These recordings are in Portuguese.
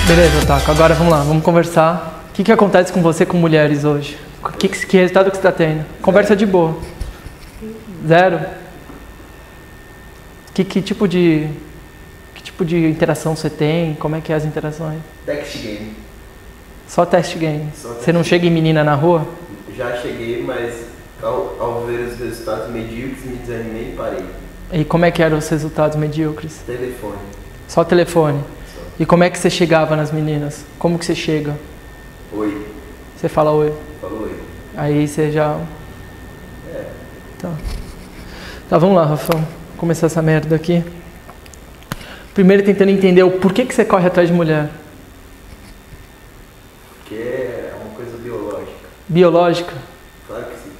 Beleza, Taco. Agora vamos lá, vamos conversar. O que acontece com você com mulheres hoje? Que resultado que você está tendo? Conversa de boa. Zero? Que tipo de interação você tem? Como é que é as interações? Text game. Só test game? Só Você não chega em menina na rua? Já cheguei, mas ao ver os resultados medíocres me desanimei e parei. E como é que eram os resultados medíocres? Telefone. Só telefone? Só. E como é que você chegava nas meninas? Como que você chega? Oi. Você fala oi? Falou oi. Aí você já... É. Tá, vamos lá, Rafão. Começar essa merda aqui. Primeiro tentando entender o porquê que você corre atrás de mulher. Porque é uma coisa biológica. Biológica? Claro que sim.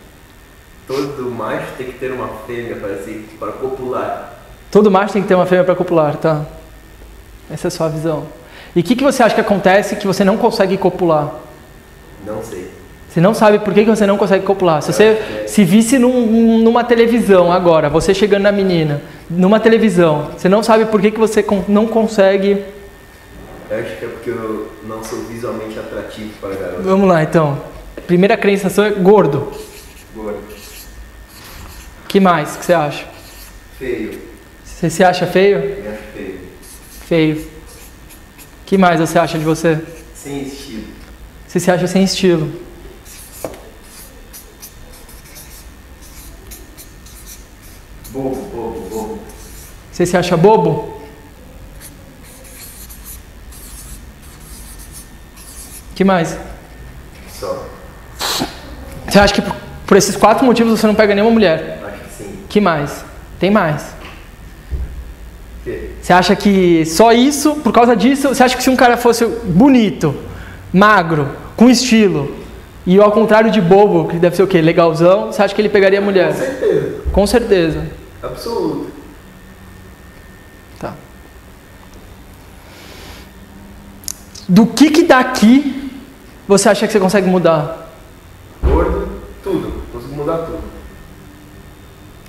Todo macho tem que ter uma fêmea para copular. Todo macho tem que ter uma fêmea para copular, tá? Essa é a sua visão. E o que você acha que acontece que você não consegue copular? Não sei. Você não sabe por que você não consegue copular. Se você se visse numa televisão agora, você chegando na menina, numa televisão, você não sabe por que você não consegue... Eu acho que é porque eu não sou visualmente atrativo para garoto. Vamos lá, então. Primeira crença sua é gordo. Gordo. Que mais que você acha? Feio. Você se acha feio? Me acho feio. Feio. Que mais você acha de você? Sem estilo. Você se acha sem estilo. Bobo. Você se acha bobo? Que mais? Só. Você acha que por esses 4 motivos você não pega nenhuma mulher? Acho que sim. Que mais? Tem mais. O quê? Você acha que só isso, por causa disso, você acha que se um cara fosse bonito, magro, com estilo, e ao contrário de bobo, que deve ser o quê? Legalzão, você acha que ele pegaria a mulher? Com certeza. Com certeza. Absoluto. Tá. Do que daqui você acha que você consegue mudar? Gordo, tudo. Consigo mudar tudo.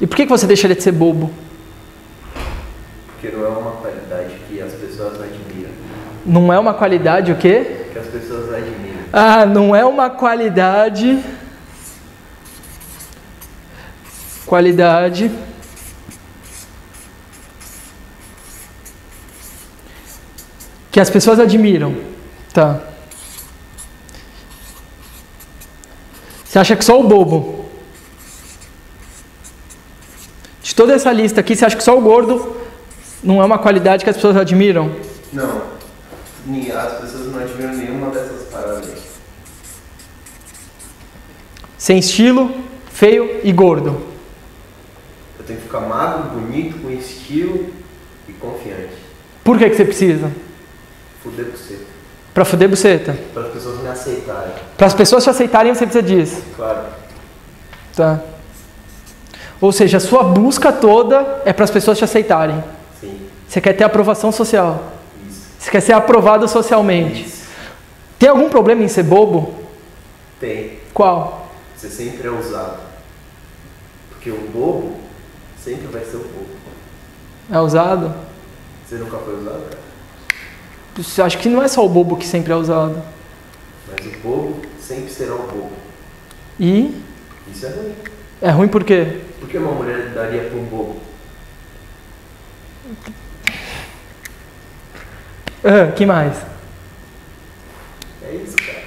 E por que você deixaria de ser bobo? Porque não é uma qualidade que as pessoas admiram. Não é uma qualidade o quê? Que as pessoas admiram. Ah, não é uma qualidade... Qualidade... que as pessoas admiram. Tá. Você acha que só o bobo? De toda essa lista aqui, você acha que só o gordo não é uma qualidade que as pessoas admiram? Não. As pessoas não admiram nenhuma dessas paradas. Sem estilo, feio e gordo. Eu tenho que ficar magro, bonito, com estilo e confiante. Por que você precisa? Fuder buceta. Pra fuder buceta. Para as pessoas me aceitarem. Para as pessoas te aceitarem, você precisa disso. Claro. Tá. Ou seja, a sua busca toda é para as pessoas te aceitarem. Sim. Você quer ter aprovação social. Isso. Você quer ser aprovado socialmente. Isso. Tem algum problema em ser bobo? Tem. Qual? Você sempre é usado. Porque o bobo sempre vai ser o bobo. É usado? Você nunca foi usado, cara? Acho que não é só o bobo que sempre é usado. Mas o bobo sempre será o bobo. E Isso é ruim. é ruim por quê? Por que uma mulher daria para um bobo? Que mais? É isso, cara.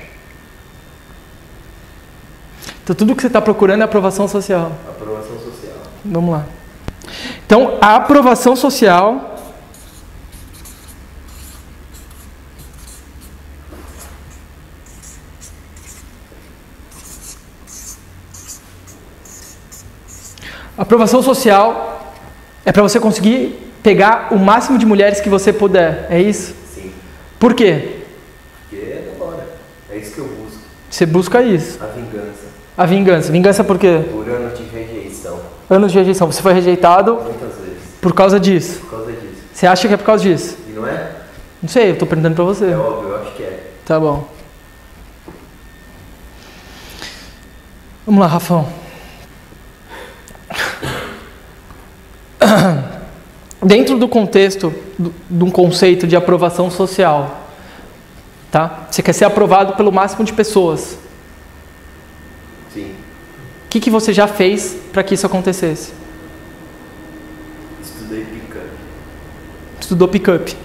Então tudo que você está procurando é aprovação social. Aprovação social. Vamos lá. Então a aprovação social... Aprovação social é para você conseguir pegar o máximo de mulheres que você puder, é isso? Sim. Por quê? Porque é da hora. É isso que eu busco. Você busca isso. A vingança. A vingança. Vingança por quê? Por anos de rejeição. Anos de rejeição. Você foi rejeitado Muitas vezes. por causa disso. Por causa disso. Você acha que é por causa disso? E não é? Não sei, eu tô perguntando pra você. É óbvio, eu acho que é. Tá bom. Vamos lá, Rafão. Dentro do contexto de um conceito de aprovação social, Tá? Você quer ser aprovado pelo máximo de pessoas. Sim. O que você já fez para que isso acontecesse? Estudei pick-up. Estudou pick-up.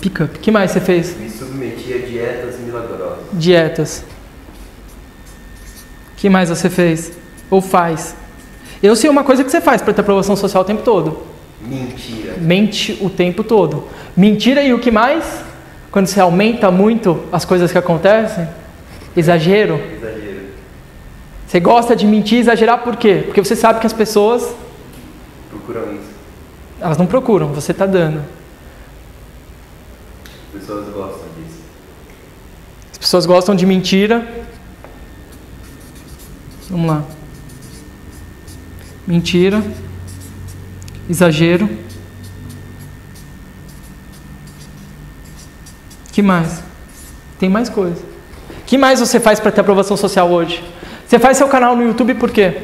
Pick-up. O que mais você fez? Me submeti a dietas milagrosas. Dietas. O que mais você fez? Ou faz? Eu sei uma coisa que você faz para ter aprovação social o tempo todo. Mentira. Mente o tempo todo. Mentira e o que mais? Quando você aumenta muito as coisas que acontecem? Exagero. Exagero. Você gosta de mentir e exagerar por quê? Porque você sabe que as pessoas... Procuram isso. Elas não procuram, você está dando. As pessoas gostam disso. As pessoas gostam de mentira. Vamos lá. Mentira. Exagero. Que mais? Tem mais coisa. Que mais você faz para ter aprovação social hoje? Você faz seu canal no YouTube por quê?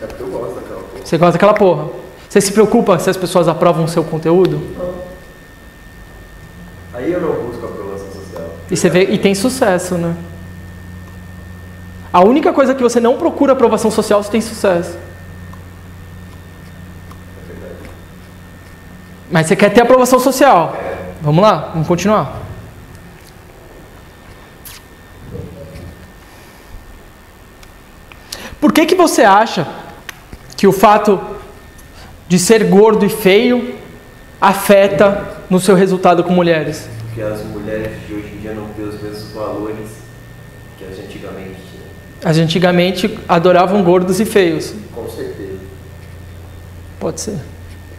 É porque eu gosto daquela porra. Você gosta daquela porra. Você se preocupa se as pessoas aprovam o seu conteúdo? Não. Aí eu não busco aprovação social. E você vê, e tem sucesso, né? A única coisa que você não procura aprovação social, você tem sucesso. É verdade. Mas você quer ter aprovação social. Vamos lá, vamos continuar. Por que você acha que o fato de ser gordo e feio afeta no seu resultado com mulheres? Porque as mulheres de hoje em dia não têm os mesmos valores que as de antigamente tinham. As de antigamente adoravam gordos e feios. Com certeza. Pode ser.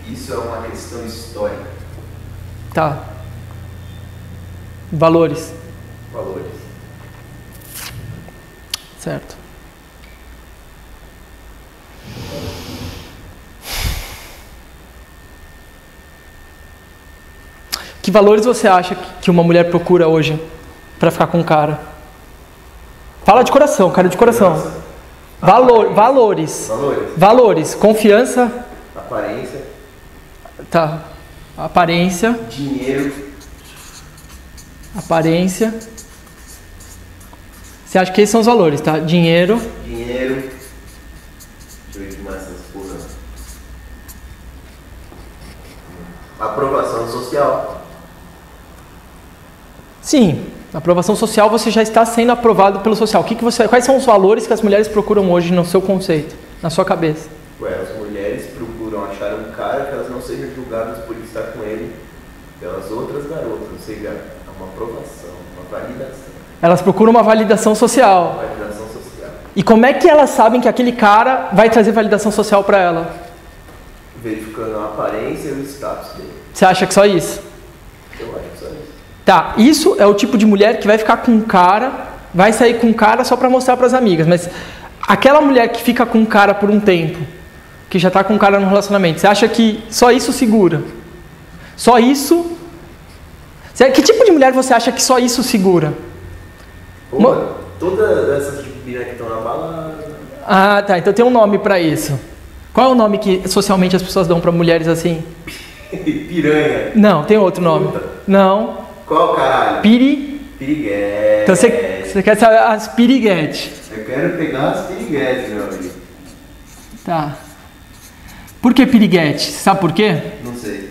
Isso é uma questão histórica. Tá. Valores. Valores. Certo. Que valores você acha que uma mulher procura hoje para ficar com um cara? Fala de coração, cara de coração. Valores. Valores. Valores. Confiança. Aparência. Tá. Aparência. Dinheiro. Aparência. Você acha que esses são os valores, tá? Dinheiro. Dinheiro. Deixa eu ver o que mais essas porra. Aprovação social. Sim, na aprovação social você já está sendo aprovado pelo social. Quais são os valores que as mulheres procuram hoje no seu conceito, na sua cabeça? Ué, as mulheres procuram achar um cara que elas não sejam julgadas por estar com ele pelas outras garotas, ou seja, uma aprovação, uma validação. Elas procuram uma validação social. Validação social. E como é que elas sabem que aquele cara vai trazer validação social para ela? Verificando a aparência e o status dele. Você acha que só isso? Eu acho que só isso. Tá, isso é o tipo de mulher que vai ficar com um cara, vai sair com um cara só para mostrar para as amigas, mas aquela mulher que fica com um cara por um tempo, que já está com um cara no relacionamento, você acha que só isso segura? Só isso? Que tipo de mulher você acha que só isso segura? Pô, todas essas minas que estão na balada. Ah, tá, então tem um nome para isso. Qual é o nome que socialmente as pessoas dão para mulheres assim? Piranha. Não, tem outro nome. Puta. Não. Qual, caralho? Piriguete. Então você quer saber as piriguetes. Eu quero pegar as piriguetes, meu amigo. Tá. Por que piriguete? Sabe por quê? Não sei.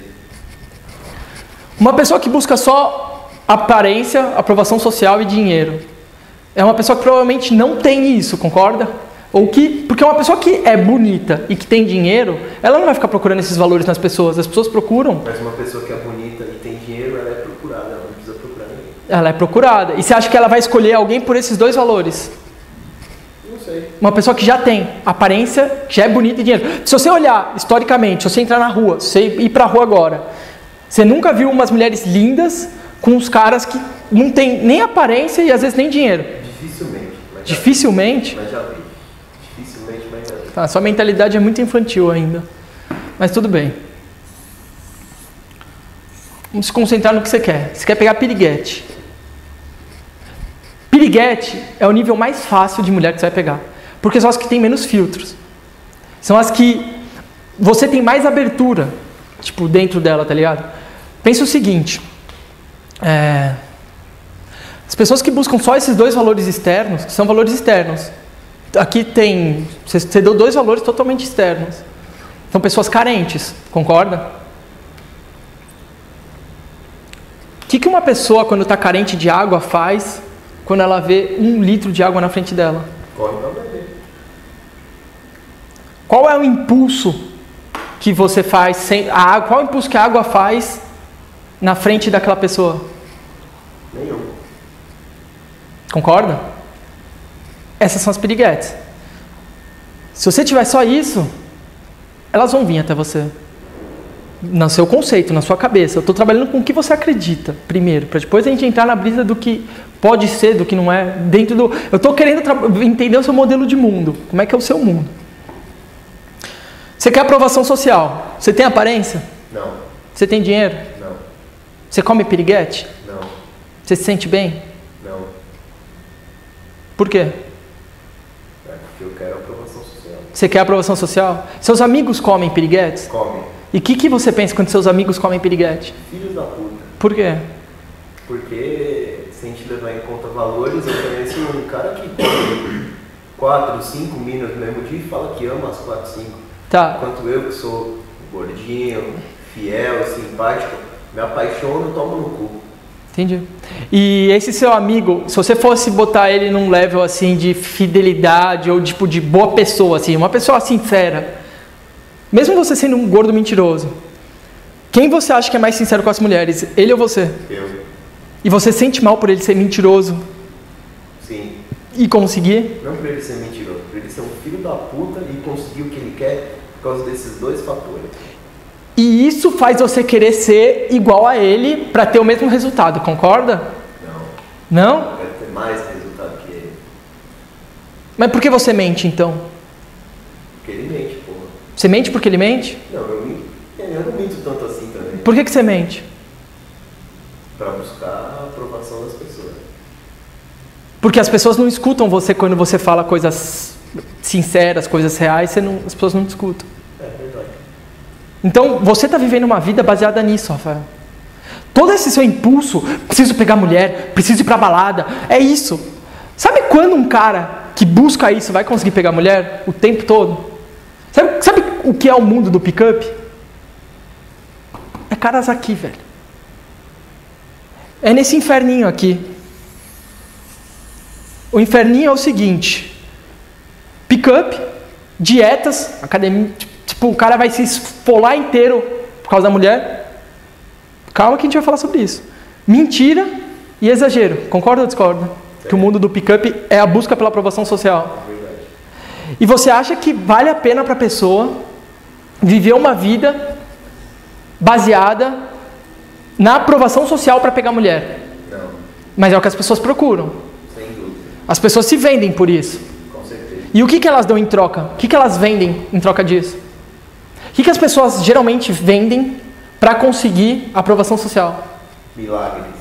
Uma pessoa que busca só aparência, aprovação social e dinheiro é uma pessoa que provavelmente não tem isso, concorda? Porque uma pessoa que é bonita e que tem dinheiro, ela não vai ficar procurando esses valores nas pessoas. As pessoas procuram. Mas uma pessoa que é bonita e tem dinheiro, ela é procurada, ela não precisa procurar ninguém. Ela é procurada. E você acha que ela vai escolher alguém por esses dois valores? Não sei. Uma pessoa que já tem aparência, que já é bonita e dinheiro. Se você olhar historicamente, se você entrar na rua, se você ir pra rua agora, você nunca viu umas mulheres lindas com uns caras que não tem nem aparência e às vezes nem dinheiro? Dificilmente. Dificilmente? Mas já vi. Dificilmente, mas já vi. Tá, sua mentalidade é muito infantil ainda. Mas tudo bem. Vamos se concentrar no que você quer. Você quer pegar piriguete. Piriguete é o nível mais fácil de mulher que você vai pegar. Porque são as que têm menos filtros. São as que você tem mais abertura tipo, dentro dela, tá ligado? Pensa o seguinte, as pessoas que buscam só esses dois valores externos, que são valores externos, aqui tem, você deu dois valores totalmente externos, são pessoas carentes, concorda? O que uma pessoa, quando está carente de água, faz quando ela vê 1 litro de água na frente dela? Corre pra beber. Qual é o impulso que você faz? Qual é o impulso que a água faz na frente daquela pessoa? Nenhum. Concorda? Essas são as piriguetes. Se você tiver só isso, elas vão vir até você. No seu conceito, na sua cabeça. Eu estou trabalhando com o que você acredita, primeiro, para depois a gente entrar na brisa do que pode ser, do que não é, dentro do... Eu estou querendo entender o seu modelo de mundo. Como é que é o seu mundo? Você quer aprovação social? Você tem aparência? Não. Você tem dinheiro? Não. Você come piriguete? Não. Você se sente bem? Não. Por quê? Porque eu quero aprovação social. Você quer aprovação social? Seus amigos comem piriguetes? Come. E o que você pensa quando seus amigos comem piriguete? Filhos da puta. Por quê? Porque, se a gente levar em conta valores, eu conheço um cara que come 4, 5 minas no mesmo dia e fala que ama as 4, 5. Tá. Enquanto eu, que sou gordinho, fiel, simpático, me apaixono e tomo no cu. Entendi. E esse seu amigo, se você fosse botar ele num level assim de fidelidade ou tipo de boa pessoa, assim, uma pessoa sincera, mesmo você sendo um gordo mentiroso, quem você acha que é mais sincero com as mulheres? Ele ou você? Eu. E você sente mal por ele ser mentiroso? Sim. E conseguir? Não por ele ser mentiroso, por ele ser um filho da puta e conseguir o que ele quer por causa desses dois fatores. E isso faz você querer ser igual a ele para ter o mesmo resultado, concorda? Não. Não? Eu quero ter mais resultado que ele. Mas por que você mente então? Porque ele mente, porra. Você mente porque ele mente? Não, eu não minto tanto assim também. Por que você mente? Pra buscar a aprovação das pessoas. Porque as pessoas não escutam você quando você fala coisas sinceras, coisas reais, as pessoas não te escutam. É verdade. Então, você está vivendo uma vida baseada nisso, Rafael. Todo esse seu impulso, preciso pegar mulher, preciso ir pra balada, é isso. Sabe quando um cara que busca isso vai conseguir pegar mulher o tempo todo? Sabe o que é o mundo do pick-up? É caras aqui, velho. É nesse inferninho aqui. O inferninho é o seguinte: pick-up, dietas, academia, tipo, o cara vai se esfolar inteiro por causa da mulher. Calma que a gente vai falar sobre isso. Mentira e exagero. Concorda ou discorda? Que o mundo do pick-up é a busca pela aprovação social. E você acha que vale a pena para a pessoa viver uma vida baseada na aprovação social para pegar mulher? Não. Mas é o que as pessoas procuram. Sem dúvida. As pessoas se vendem por isso. Com certeza. E o que elas dão em troca? O que elas vendem em troca disso? O que as pessoas geralmente vendem para conseguir aprovação social? Milagres.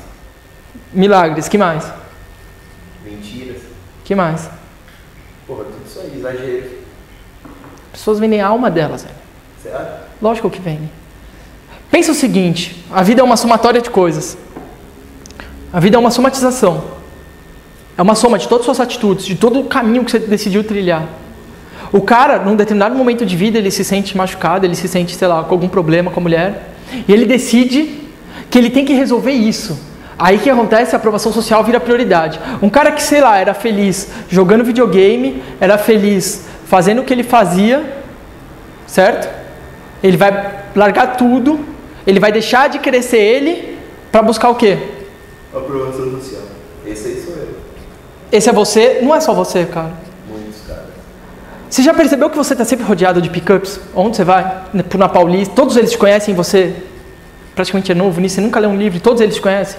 Milagres. Que mais? Mentiras. Que mais? Porra, tudo isso aí, exagero. As pessoas vendem a alma delas, velho. Você acha? Lógico que vendem. Pensa o seguinte: a vida é uma somatória de coisas. A vida é uma somatização. É uma soma de todas as suas atitudes, de todo o caminho que você decidiu trilhar. O cara, num determinado momento de vida, ele se sente machucado, ele se sente, sei lá, com algum problema com a mulher, e ele decide que ele tem que resolver isso. Aí o que acontece? A aprovação social vira prioridade. Um cara que, sei lá, era feliz jogando videogame, era feliz fazendo o que ele fazia, certo? Ele vai largar tudo, ele vai deixar de querer ser ele para buscar o quê? Aprovação social. Esse aí sou eu. Esse é você? Não é só você, cara. Muitos caras. Você já percebeu que você está sempre rodeado de pick-ups? Onde você vai? Na Paulista, todos eles te conhecem, você praticamente é novo nisso, você nunca leu um livro, todos eles te conhecem?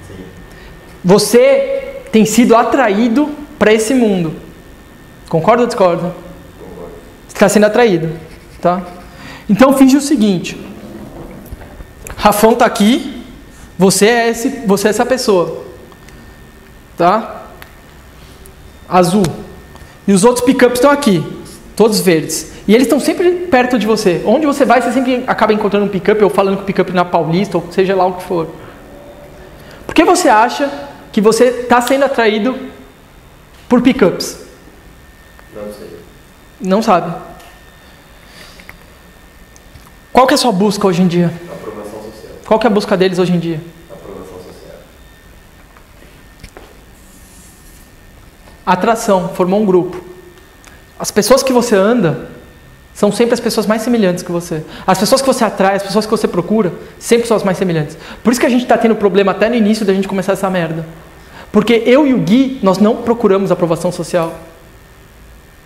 Sim. Você tem sido atraído para esse mundo. Concorda ou discorda? Concordo. Você está sendo atraído, tá? Então finge o seguinte: Rafão está aqui, você é essa pessoa, tá? Azul. E os outros pick-ups estão aqui. Todos verdes. E eles estão sempre perto de você. Onde você vai, você sempre acaba encontrando um pick-up ou falando com o pick-up na Paulista, ou seja lá o que for. Por que você acha que você está sendo atraído por pick-ups? Não sei. Não sabe. Qual que é a sua busca hoje em dia? Aprovação social. Qual que é a busca deles hoje em dia? Aprovação social. Atração, formou um grupo. As pessoas que você anda são sempre as pessoas mais semelhantes que você. As pessoas que você atrai, as pessoas que você procura, sempre são as mais semelhantes. Por isso que a gente está tendo problema até no início da gente começar essa merda. Porque eu e o Gui, nós não procuramos aprovação social.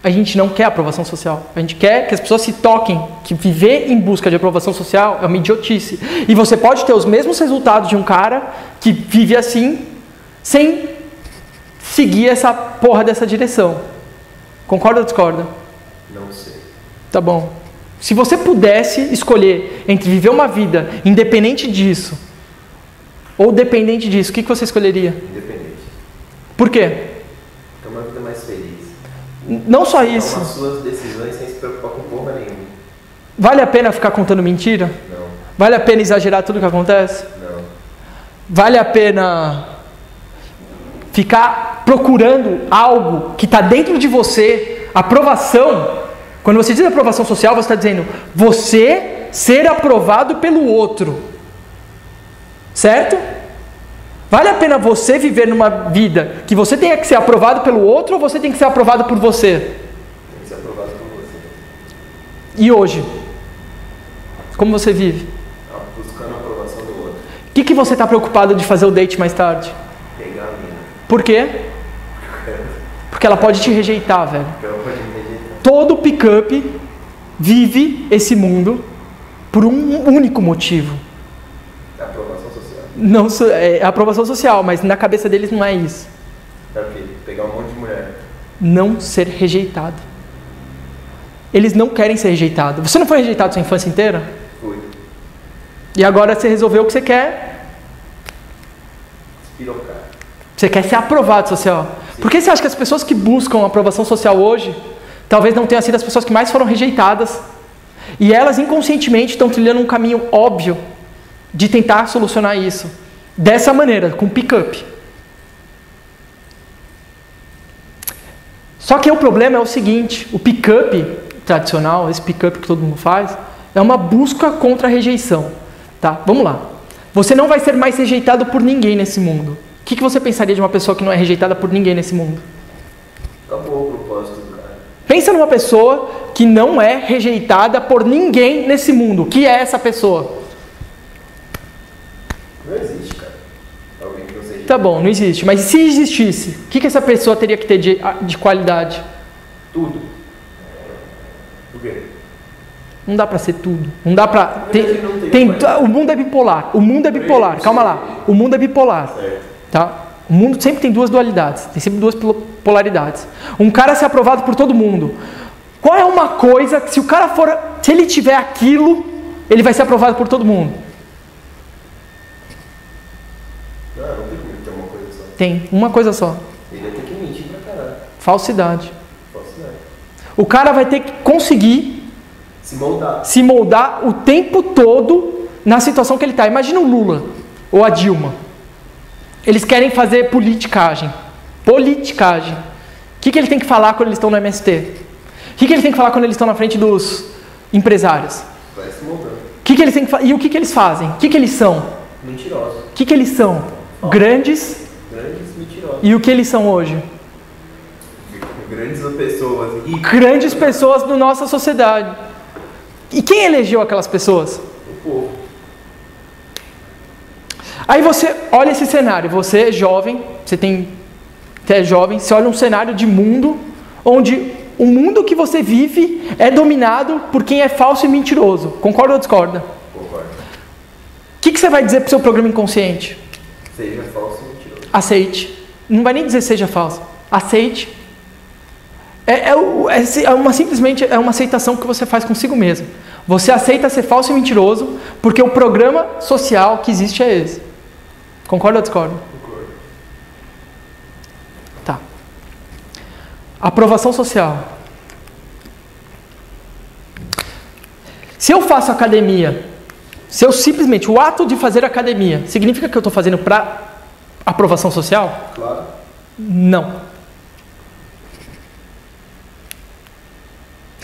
A gente não quer aprovação social. A gente quer que as pessoas se toquem, que viver em busca de aprovação social é uma idiotice. E você pode ter os mesmos resultados de um cara que vive assim, sem seguir essa porra dessa direção. Concorda ou discorda? Não sei. Tá bom. Se você pudesse escolher entre viver uma vida independente disso ou dependente disso, o que você escolheria? Independente. Por quê? É uma vida mais feliz. Não só isso. Tomar suas decisões sem se preocupar com porra nenhuma. Vale a pena ficar contando mentira? Não. Vale a pena exagerar tudo que acontece? Não. Vale a pena ficar procurando algo que está dentro de você, aprovação? Quando você diz aprovação social, você está dizendo você ser aprovado pelo outro. Certo? Vale a pena você viver numa vida que você tenha que ser aprovado pelo outro ou você tem que ser aprovado por você? Tem que ser aprovado por você. E hoje? Como você vive? Buscando a aprovação do outro. O que você está preocupado de fazer o date mais tarde? Pegar a mina. Por quê? Porque ela pode te rejeitar, velho. Porque ela pode me rejeitar. Todo pick-up vive esse mundo por um único motivo. É a aprovação social. Não, é aprovação social, mas na cabeça deles não é isso. É o quê? Pegar um monte de mulher. Não ser rejeitado. Eles não querem ser rejeitados. Você não foi rejeitado sua infância inteira? Fui. E agora você resolveu o que você quer. Espirocar. Você quer ser aprovado social. Sim. Por que você acha que as pessoas que buscam aprovação social hoje, talvez não tenham sido as pessoas que mais foram rejeitadas? E elas inconscientemente estão trilhando um caminho óbvio de tentar solucionar isso. Dessa maneira, com pick-up. Só que o problema é o seguinte, o pick-up tradicional, esse pick-up que todo mundo faz, é uma busca contra a rejeição. Tá? Vamos lá. Você não vai ser mais rejeitado por ninguém nesse mundo. O que você pensaria de uma pessoa que não é rejeitada por ninguém nesse mundo? Acabou o propósito do cara. Pensa numa pessoa que não é rejeitada por ninguém nesse mundo. O que é essa pessoa? Não existe, cara. Alguém que não seja. Tá bom, não existe. Mas se existisse, o que essa pessoa teria que ter de qualidade? Tudo. Por quê? Não dá pra ser tudo. Não dá pra... o mundo é bipolar. O mundo é bipolar. Calma lá. O mundo é bipolar. Certo. Tá? O mundo sempre tem duas dualidades. Tem sempre duas polaridades. Um cara ser aprovado por todo mundo. Qual é uma coisa que se o cara for... Se ele tiver aquilo, ele vai ser aprovado por todo mundo? Não tem como ter uma coisa só. Tem. Uma coisa só. Ele vai ter que mentir pra caralho. Falsidade. Falsidade. O cara vai ter que conseguir se moldar o tempo todo na situação que ele está. Imagina o Lula ou a Dilma. Eles querem fazer politicagem. Politicagem. O que ele tem que falar quando eles estão no MST? O que ele tem que falar quando eles estão na frente dos empresários? Vai se moldando. Eles têm que e o que eles fazem? O que eles são? Mentirosos. O que eles são? Grandes mentirosos. E o que eles são hoje? Grandes pessoas. Grandes pessoas da nossa sociedade. E quem elegeu aquelas pessoas? O povo. Aí você olha esse cenário, você é jovem, você é jovem, você olha um cenário de mundo onde o mundo que você vive é dominado por quem é falso e mentiroso. Concorda ou discorda? Concordo. O que você vai dizer para o seu programa inconsciente? Seja falso e mentiroso. Aceite. Não vai nem dizer seja falso. Aceite. Simplesmente é uma aceitação que você faz consigo mesmo. Você aceita ser falso e mentiroso porque o programa social que existe é esse. Concorda ou discorda? Concordo. Tá. Aprovação social. Se eu faço academia, se eu simplesmente, o ato de fazer academia, significa que eu estou fazendo para aprovação social? Claro. Não.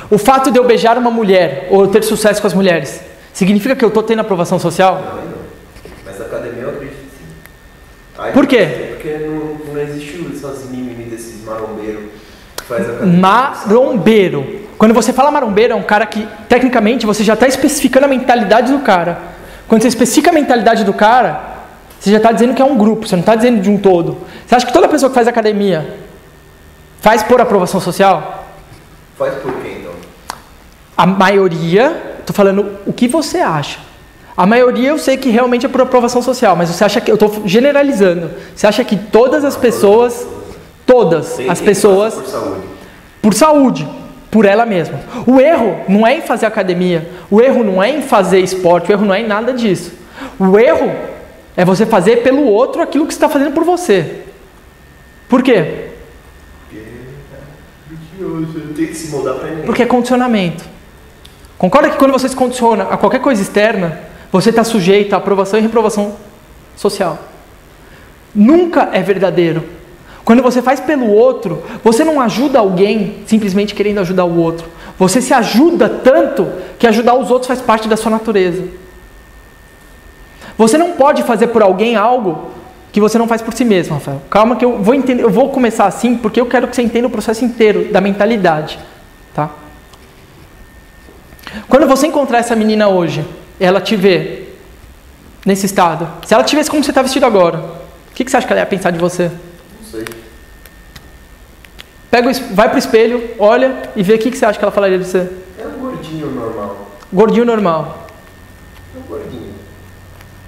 O fato de eu beijar uma mulher, ou eu ter sucesso com as mulheres, significa que eu estou tendo aprovação social? Não. Mas a academia eu acredito sim. Aí, Por quê? Porque não existe essas mimimi desses marombeiros que faz academia. Marombeiro. Quando você fala marombeiro, é um cara que, tecnicamente, você já está especificando a mentalidade do cara. Quando você especifica a mentalidade do cara, você já está dizendo que é um grupo, você não está dizendo de um todo. Você acha que toda pessoa que faz academia faz por aprovação social? Faz por quê, então? A maioria, estou falando o que você acha. A maioria eu sei que realmente é por aprovação social, mas você acha que, eu estou generalizando, você acha que todas as pessoas, todas as pessoas, por saúde, por ela mesma. O erro não é em fazer academia, o erro não é em fazer esporte, o erro não é em nada disso. O erro é você fazer pelo outro aquilo que você está fazendo por você. Por quê? Tem que se mudar para ninguém. Porque é condicionamento. Concorda que quando você se condiciona a qualquer coisa externa, você está sujeito a aprovação e reprovação social. Nunca é verdadeiro. Quando você faz pelo outro, você não ajuda alguém simplesmente querendo ajudar o outro. Você se ajuda tanto que ajudar os outros faz parte da sua natureza. Você não pode fazer por alguém algo que você não faz por si mesmo, Rafael. Calma que eu vou entender, eu vou começar assim porque eu quero que você entenda o processo inteiro da mentalidade, tá? Quando você encontrar essa menina hoje, ela te vê nesse estado, se ela te vê como você está vestido agora, o que você acha que ela ia pensar de você? Não sei. Vai pro espelho, olha e vê o que você acha que ela falaria de você. É um gordinho normal. Gordinho normal. É um gordinho.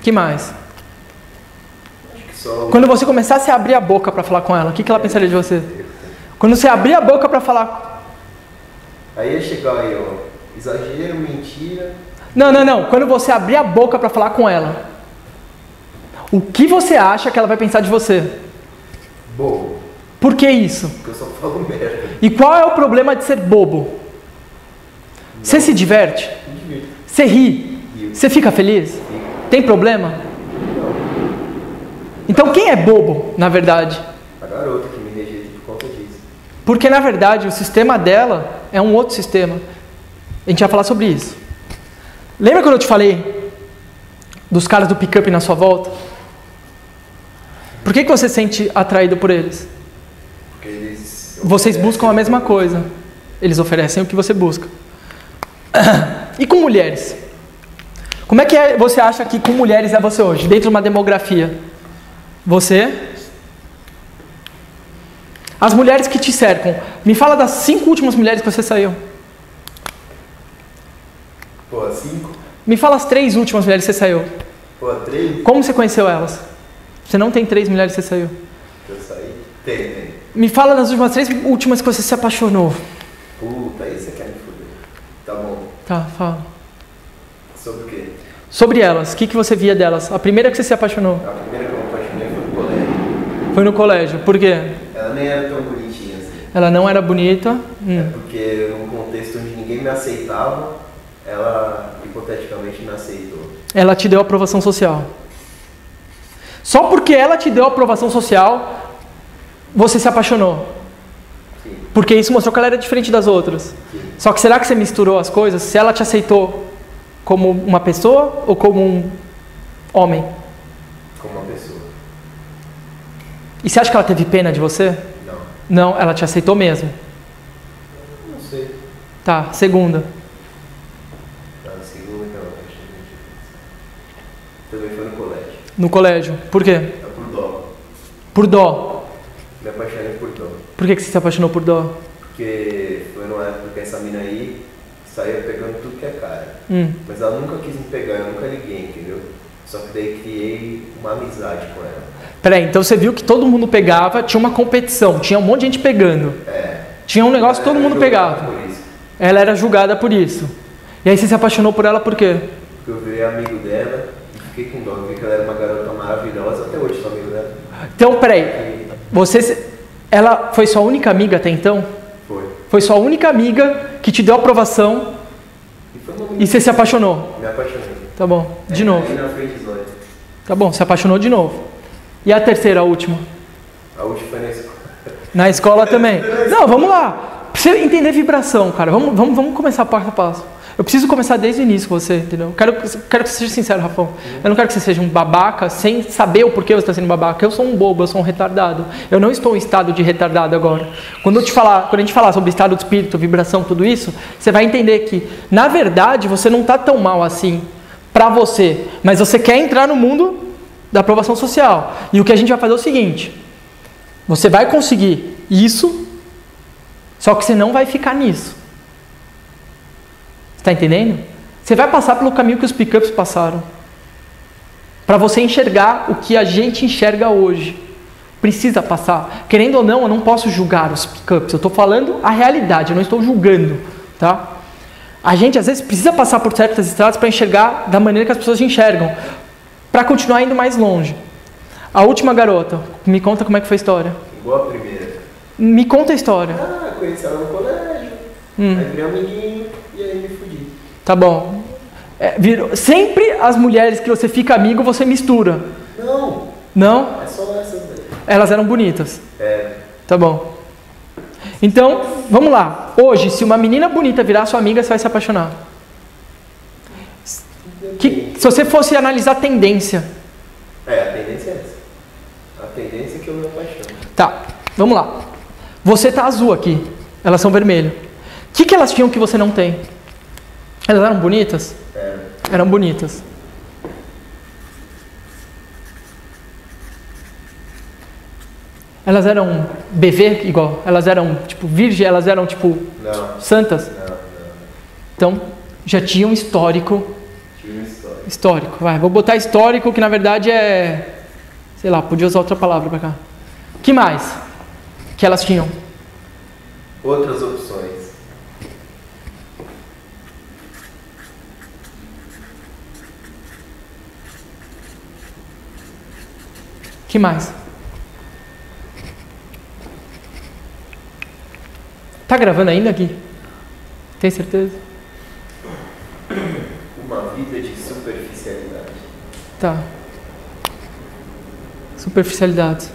Que mais? Acho que só... Quando você começasse a abrir a boca para falar com ela, o que ela pensaria de você? Quando você abrir a boca para falar... Aí ia chegar aí, ó, exagero, mentira... Não. Quando você abrir a boca para falar com ela, o que você acha que ela vai pensar de você? Bobo. Por que isso? Porque eu só falo merda. E qual é o problema de ser bobo? Você se diverte? Me divirto. Você ri? Você fica feliz? Tem problema? Então quem é bobo, na verdade? A garota que me rejeita por conta disso. Porque na verdade o sistema dela é um outro sistema. A gente vai falar sobre isso. Lembra quando eu te falei dos caras do pick-up na sua volta? Por que você se sente atraído por eles? Porque Vocês buscam a mesma coisa. Eles oferecem o que você busca. E com mulheres? Como é que você acha que com mulheres é você hoje? Dentro de uma demografia. Você? As mulheres que te cercam. Me fala das 5 últimas mulheres que você saiu. Pô, 5? Me fala as 3 últimas mulheres que você saiu. Pô, 3? Como você conheceu elas? Você não tem 3 mulheres que você saiu. Eu saí? Tem. Me fala das últimas 3 últimas que você se apaixonou. Puta, aí você quer me foder. Tá bom. Tá, fala. Sobre o quê? Sobre elas, o que você via delas? A primeira que você se apaixonou? A primeira que eu me apaixonei foi no colégio. Foi no colégio. Por quê? Ela nem era tão bonitinha assim. Ela não era bonita. É porque num contexto onde ninguém me aceitava, ela hipoteticamente me aceitou. Ela te deu aprovação social. Só porque ela te deu aprovação social, você se apaixonou. Sim. Porque isso mostrou que ela era diferente das outras. Sim. Só que será que você misturou as coisas? Se ela te aceitou como uma pessoa ou como um homem? Como uma pessoa. E você acha que ela teve pena de você? Não. Não, ela te aceitou mesmo. Não sei. Tá, segunda. Na segunda que eu também foi no colégio. No colégio. Por quê? É por dó. Por dó. Me apaixonei por dó. Por que você se apaixonou por dó? Porque foi numa época que essa mina aí saía pegando tudo que é cara. Mas ela nunca quis me pegar, eu nunca liguei, entendeu? Só que daí criei uma amizade com ela. Peraí, então você viu que todo mundo pegava, tinha uma competição, tinha um monte de gente pegando. É. Tinha um negócio que todo mundo pegava. Por isso. Ela era julgada por isso. E aí você se apaixonou por ela por quê? Porque eu virei amigo dela e fiquei com dó. Eu vi que ela era uma garota maravilhosa, até hoje sou amigo dela. Então, peraí. Ela foi sua única amiga até então? Foi. Foi sua única amiga que te deu aprovação E você se apaixonou? Me apaixonei. Tá bom, de novo. Aí na friendzone. Tá bom, se apaixonou de novo. E a terceira, a última? A última foi na escola. Na escola também. Não, vamos lá. Pra você entender vibração, cara. Vamos começar passo a passo. Eu preciso começar desde o início com você, entendeu? Quero que você seja sincero, Rafão. Eu não quero que você seja um babaca sem saber o porquê você está sendo babaca. Eu sou um bobo, eu sou um retardado. Eu não estou em estado de retardado agora. Quando a gente falar sobre estado de espírito, vibração, tudo isso, você vai entender que, na verdade, você não está tão mal assim pra você. Mas você quer entrar no mundo da aprovação social. E o que a gente vai fazer é o seguinte. Você vai conseguir isso, só que você não vai ficar nisso. Está entendendo? Você vai passar pelo caminho que os pick-ups passaram. Para você enxergar o que a gente enxerga hoje. Precisa passar. Querendo ou não, eu não posso julgar os pick-ups. Eu estou falando a realidade, eu não estou julgando. Tá? A gente às vezes precisa passar por certas estradas para enxergar da maneira que as pessoas enxergam. Para continuar indo mais longe. A última garota, me conta como é que foi a história. Igual a primeira. Me conta a história. Conheci ela no colégio. Aí virei amiguinho e aí me fudi. Tá bom. Sempre as mulheres que você fica amigo, você mistura. Não. Não? É só essas daí. Elas eram bonitas. É. Tá bom. Então, vamos lá. Hoje, se uma menina bonita virar sua amiga, você vai se apaixonar. Se você fosse analisar a tendência. A tendência é essa. A tendência é que eu me apaixono. Tá, vamos lá. Você tá azul aqui. Elas são vermelho. O que elas tinham que você não tem? Elas eram bonitas? Eram bonitas. Elas eram BV igual? Elas eram tipo virgem? Elas eram tipo santas? Não. Então, já tinha um histórico. Histórico, vai. Vou botar histórico, que na verdade é... Sei lá, podia usar outra palavra pra cá. O que mais que elas tinham? Outras opções. O que mais? Tá gravando ainda aqui? Tem certeza? Uma vida de superficialidade. Tá. Superficialidade.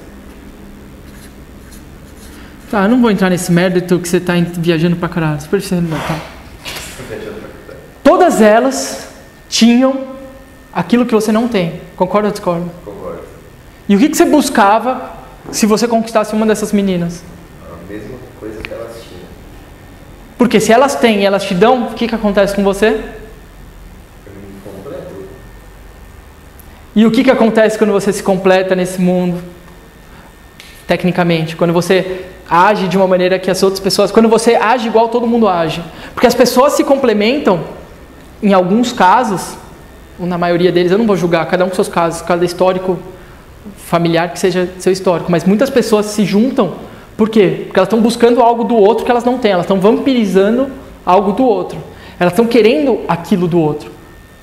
Tá, eu não vou entrar nesse mérito que você tá viajando pra caralho. Superficialidade, tá. Todas elas tinham aquilo que você não tem. Concorda ou discorda? Concordo. E o que você buscava se você conquistasse uma dessas meninas? A mesma coisa que elas tinham. Porque se elas têm e elas te dão, o que acontece com você? Eu me completo. E o que acontece quando você se completa nesse mundo? Tecnicamente, quando você age de uma maneira que as outras pessoas... Quando você age igual todo mundo age. Porque as pessoas se complementam, em alguns casos, ou na maioria deles, eu não vou julgar, cada um com seus casos, cada histórico familiar que seja seu histórico, mas muitas pessoas se juntam, por quê? Porque elas estão buscando algo do outro que elas não têm, elas estão vampirizando algo do outro, elas estão querendo aquilo do outro,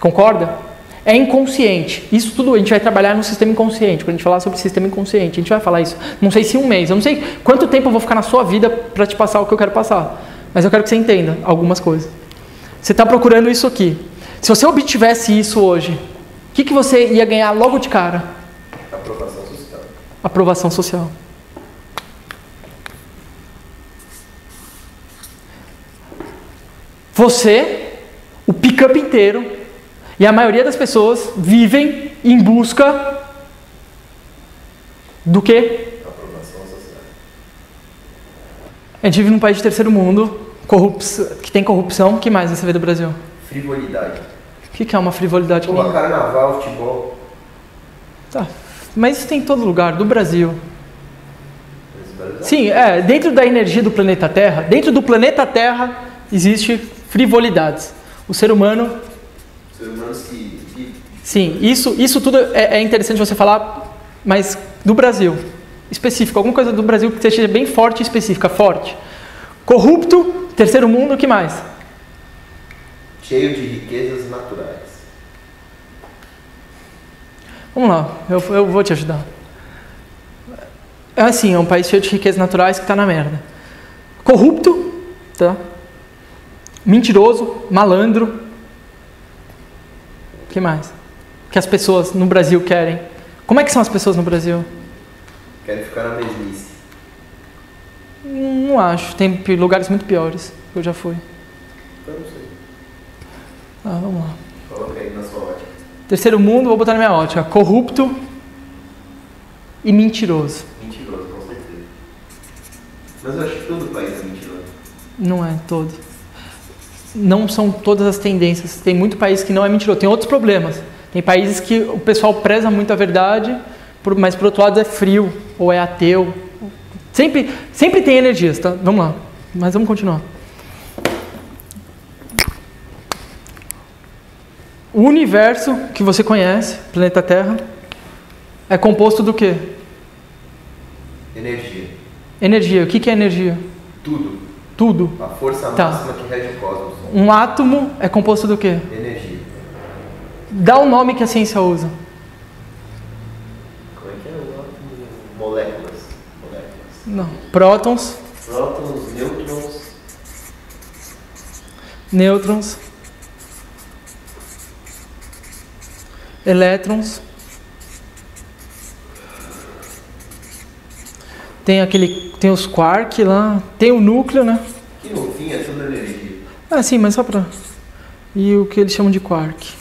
concorda? É inconsciente, isso tudo a gente vai trabalhar no sistema inconsciente, quando a gente falar sobre sistema inconsciente, a gente vai falar isso, não sei se um mês, eu não sei quanto tempo eu vou ficar na sua vida para te passar o que eu quero passar, mas eu quero que você entenda algumas coisas. Você está procurando isso aqui, se você obtivesse isso hoje, o que você ia ganhar logo de cara? Aprovação social. Aprovação social. Você, o pick-up inteiro, e a maioria das pessoas vivem em busca do quê? Aprovação social. A gente vive num país de terceiro mundo, que tem corrupção. O que mais você vê do Brasil? Frivolidade. O que é uma frivolidade? Pô, carnaval, futebol. Tá. Mas isso tem em todo lugar, do Brasil. Brasil. Sim, dentro da energia do planeta Terra, dentro do planeta Terra existe frivolidades. O ser humano... Ser humano Sim, isso tudo é interessante você falar, mas do Brasil, específico, alguma coisa do Brasil que seja bem forte e específica, forte. Corrupto, terceiro mundo, o que mais? Cheio de riquezas naturais. Vamos lá, eu vou te ajudar. É assim, é um país cheio de riquezas naturais que está na merda. Corrupto, tá? Mentiroso, malandro, que mais? Que as pessoas no Brasil querem. Como é que são as pessoas no Brasil? Querem ficar na mesmice. Não acho. Tem lugares muito piores. Eu já fui. Eu não sei. Vamos lá. Coloca aí na sua ótica. Terceiro mundo, vou botar na minha ótica. Corrupto e mentiroso. Mentiroso, com certeza. Mas eu acho que todo país é mentiroso. Não é todo. Não são todas as tendências. Tem muito país que não é mentiroso. Tem outros problemas. Tem países que o pessoal preza muito a verdade, mas por outro lado é frio ou é ateu. Sempre tem energias, tá? Vamos lá. Mas vamos continuar. O universo que você conhece, planeta Terra, é composto do quê? Energia. Energia. O que é energia? Tudo. Tudo. A força máxima que rege o cosmos. Um átomo é composto do quê? Energia. Dá o nome que a ciência usa. Como é que é o átomo? Moléculas. Não. Prótons. Prótons, nêutrons. Nêutrons. Elétrons. Tem os quark lá. Tem o núcleo, né? Que no fim é tudo energia. Sim, mas só pra... E o que eles chamam de quark.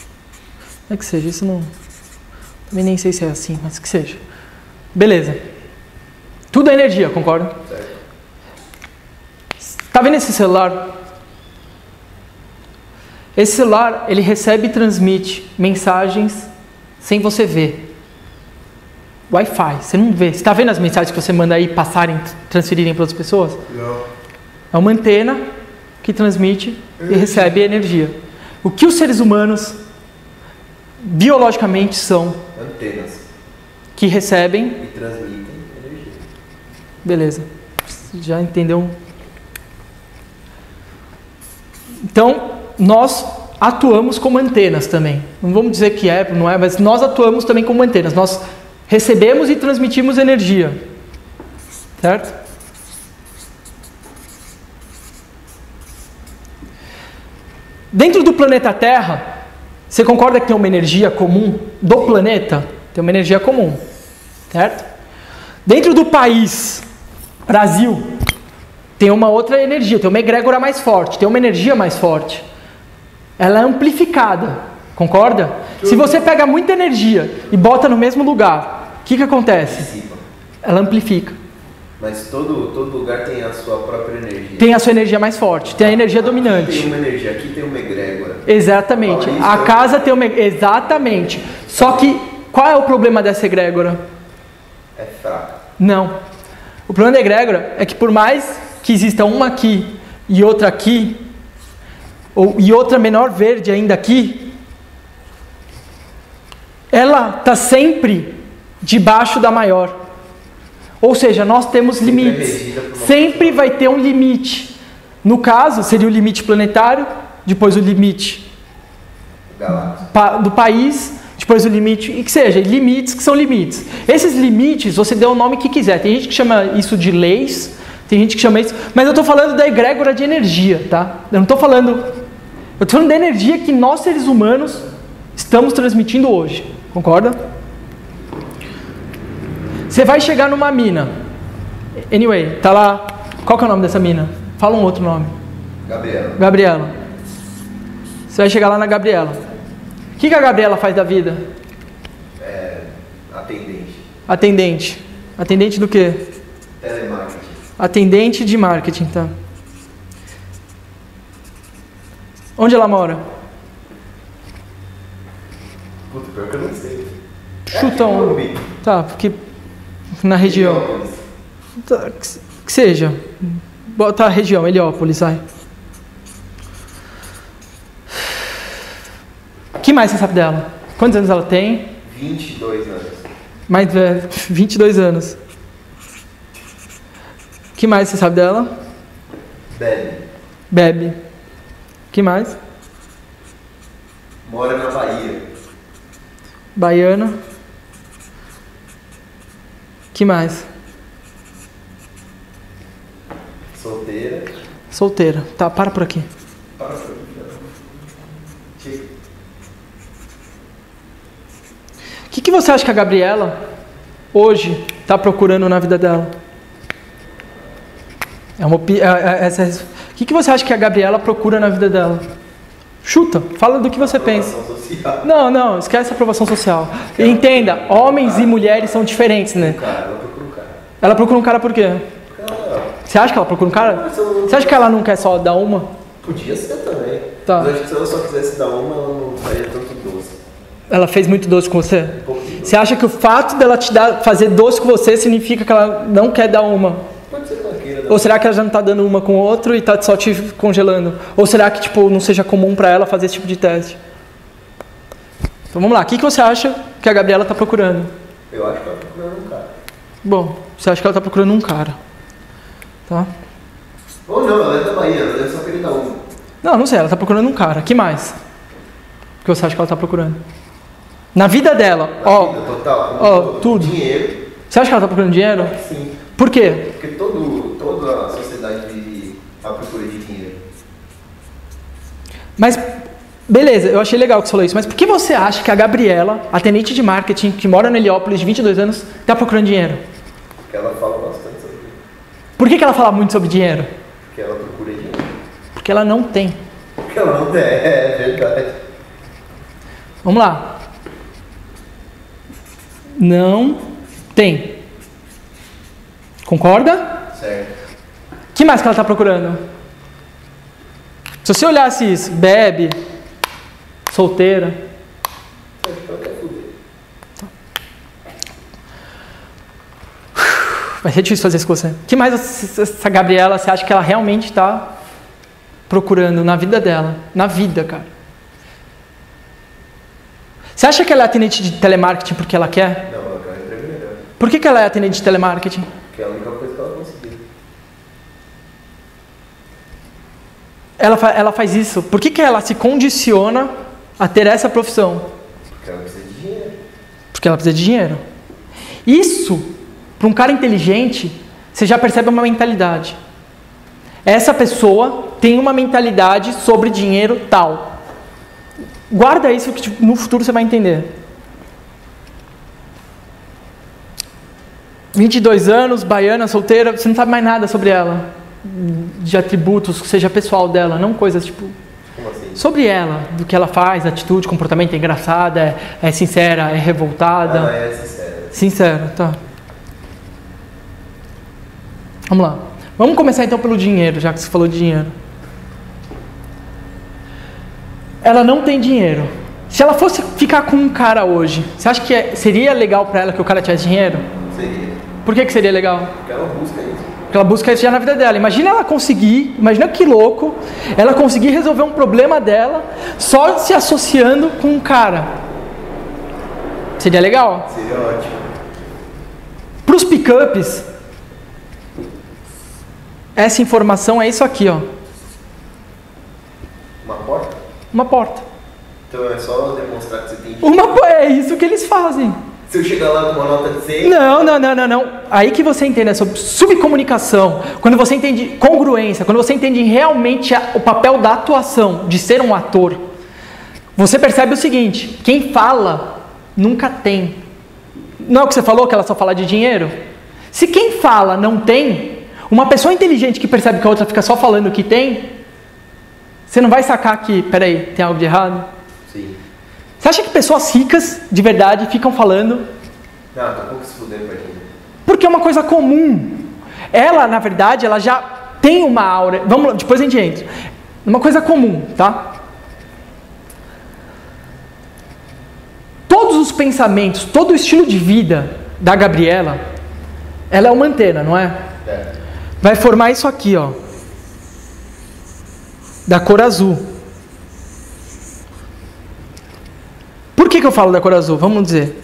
É que seja, isso não... Também nem sei se é assim, mas que seja. Beleza. Tudo é energia, concorda? Certo. Tá vendo esse celular? Esse celular, ele recebe e transmite mensagens sem você ver. Wi-Fi, você não vê. Você está vendo as mensagens que você manda aí passarem, transferirem para outras pessoas? Não. É uma antena que transmite e recebe energia. O que os seres humanos, biologicamente, são? Antenas. Que recebem E transmitem energia. Beleza. Já entendeu? Então, nós atuamos como antenas também. Não vamos dizer que não é, mas nós atuamos também como antenas. Nós recebemos e transmitimos energia. Certo? Dentro do planeta Terra, você concorda que tem uma energia comum do planeta? Tem uma energia comum. Certo? Dentro do país, Brasil, tem uma outra energia, tem uma egrégora mais forte, tem uma energia mais forte. Ela é amplificada, concorda? Se você pega muita energia e bota no mesmo lugar, o que acontece? Dissipa. Ela amplifica. Mas todo lugar tem a sua própria energia. Tem a sua energia mais forte, tem a energia dominante. Aqui tem uma energia, aqui tem uma egrégora. Exatamente. A casa tem uma... Exatamente. Só que, qual é o problema dessa egrégora? É fraca. Não. O problema da egrégora é que por mais que exista uma aqui e outra aqui, e outra menor verde ainda aqui, ela está sempre debaixo da maior. Ou seja, nós temos limites. Sempre vai ter um limite. No caso, seria o limite planetário, depois o limite do país, depois o limite, e que seja, limites que são limites. Esses limites, você dê o nome que quiser. Tem gente que chama isso de leis, tem gente que chama isso, mas eu estou falando da egrégora de energia, tá? Eu não estou falando... Eu estou falando da energia que nós, seres humanos, estamos transmitindo hoje. Concorda? Você vai chegar numa mina. Anyway, tá lá... Qual que é o nome dessa mina? Fala um outro nome. Gabriela. Você vai chegar lá na Gabriela. O que a Gabriela faz da vida? Atendente. Atendente do quê? Telemarketing. Atendente de marketing, tá? Onde ela mora? Puta, pior que eu não sei. Chuta onde? Tá, porque na região. Tá, que seja. Bota a região, Heliópolis, vai. O que mais você sabe dela? Quantos anos ela tem? 22 anos. Mais velho, 22 anos. O que mais você sabe dela? Bebe. O que mais? Mora na Bahia. Baiana. O que mais? Solteira. Tá, para por aqui. Chega. que você acha que a Gabriela hoje está procurando na vida dela? O que você acha que a Gabriela procura na vida dela? Chuta, fala do que você pensa. Não, esquece a aprovação social. Entenda, homens e mulheres são diferentes, né? Ela procura um cara. Ela procura um cara por quê? Você acha que ela procura um cara? Você acha que ela não quer só dar uma? Podia ser também. Tá. Mas acho que se ela só quisesse dar uma, ela não faria tanto doce. Ela fez muito doce com você? Um pouco de doce. Você acha que o fato dela fazer doce com você significa que ela não quer dar uma? Pode ser que ela queira dar. Ou será que ela já não está dando uma com o outro e está só te congelando? Ou será que tipo, não seja comum para ela fazer esse tipo de teste? Então vamos lá, o que você acha que a Gabriela está procurando? Eu acho que ela está procurando um cara. Bom, você acha que ela está procurando um cara. Tá? Ou não, ela é da Bahia, ela deve só querer dar uma. Não sei, ela está procurando um cara. Que mais? O que você acha que ela está procurando? Na vida dela, Vida total, tudo. Dinheiro. Você acha que ela está procurando dinheiro? Sim. Por quê? Porque toda a sociedade vive à procura de dinheiro. Mas, beleza, eu achei legal que você falou isso, mas por que você acha que a Gabriela, atendente de marketing, que mora no Heliópolis de 22 anos, está procurando dinheiro? Porque ela fala bastante sobre isso. Por que ela fala muito sobre dinheiro? Porque ela procura dinheiro. Porque ela não tem. Porque ela não tem, é verdade. Vamos lá. Não tem. Concorda? Certo. O que mais que ela está procurando? Se você olhasse isso, bebe, solteira. Acho que ela quer fuder. Vai ser difícil fazer isso com você. O que mais essa Gabriela, você acha que ela realmente está procurando na vida dela? Na vida, cara. Você acha que ela é atendente de telemarketing porque ela quer? Não, ela quer um emprego melhor. Por que ela é atendente de telemarketing? Porque é a única coisa que ela conseguiu. Ela faz isso. Por que ela se condiciona a ter essa profissão? Porque ela precisa de dinheiro. Porque ela precisa de dinheiro. Isso, para um cara inteligente, você já percebe uma mentalidade. Essa pessoa tem uma mentalidade sobre dinheiro tal. Guarda isso que no futuro você vai entender. 22 anos, baiana, solteira, você não sabe mais nada sobre ela. De atributos, que seja pessoal dela, não coisas tipo... Como assim? Sobre ela, do que ela faz, atitude, comportamento, é engraçada, é sincera, é revoltada. Ela é sincera. Sincera, tá. Vamos lá. Vamos começar então pelo dinheiro, já que você falou de dinheiro. Ela não tem dinheiro. Se ela fosse ficar com um cara hoje, você acha que seria legal pra ela que o cara tivesse dinheiro? Seria. Por que seria legal? Porque ela busca isso. Porque ela busca isso já na vida dela. Imagina ela conseguir, imagina que louco, ela conseguir resolver um problema dela só se associando com um cara. Seria legal? Seria ótimo. Para os pickups, essa informação é isso aqui, ó. Uma porta? Uma porta. Então é só demonstrar que você tem dinheiro. É isso que eles fazem. Se eu chegar lá com uma nota de 100... Não. Aí que você entende sobre subcomunicação, quando você entende congruência, quando você entende realmente o papel da atuação, de ser um ator, você percebe o seguinte: quem fala nunca tem. Não é o que você falou, que ela só fala de dinheiro? Se quem fala não tem, uma pessoa inteligente que percebe que a outra fica só falando o que tem, você não vai sacar que, peraí, tem algo de errado? Sim. Você acha que pessoas ricas, de verdade, ficam falando? Não, tá um pouco se fudendo pra quem. Porque é uma coisa comum. Ela, na verdade, ela já tem uma aura. Vamos lá, depois a gente entra. Uma coisa comum, tá? Todos os pensamentos, todo o estilo de vida da Gabriela, ela é uma antena, não é? É. Vai formar isso aqui, ó. Da cor azul. Por que eu falo da cor azul? Vamos dizer.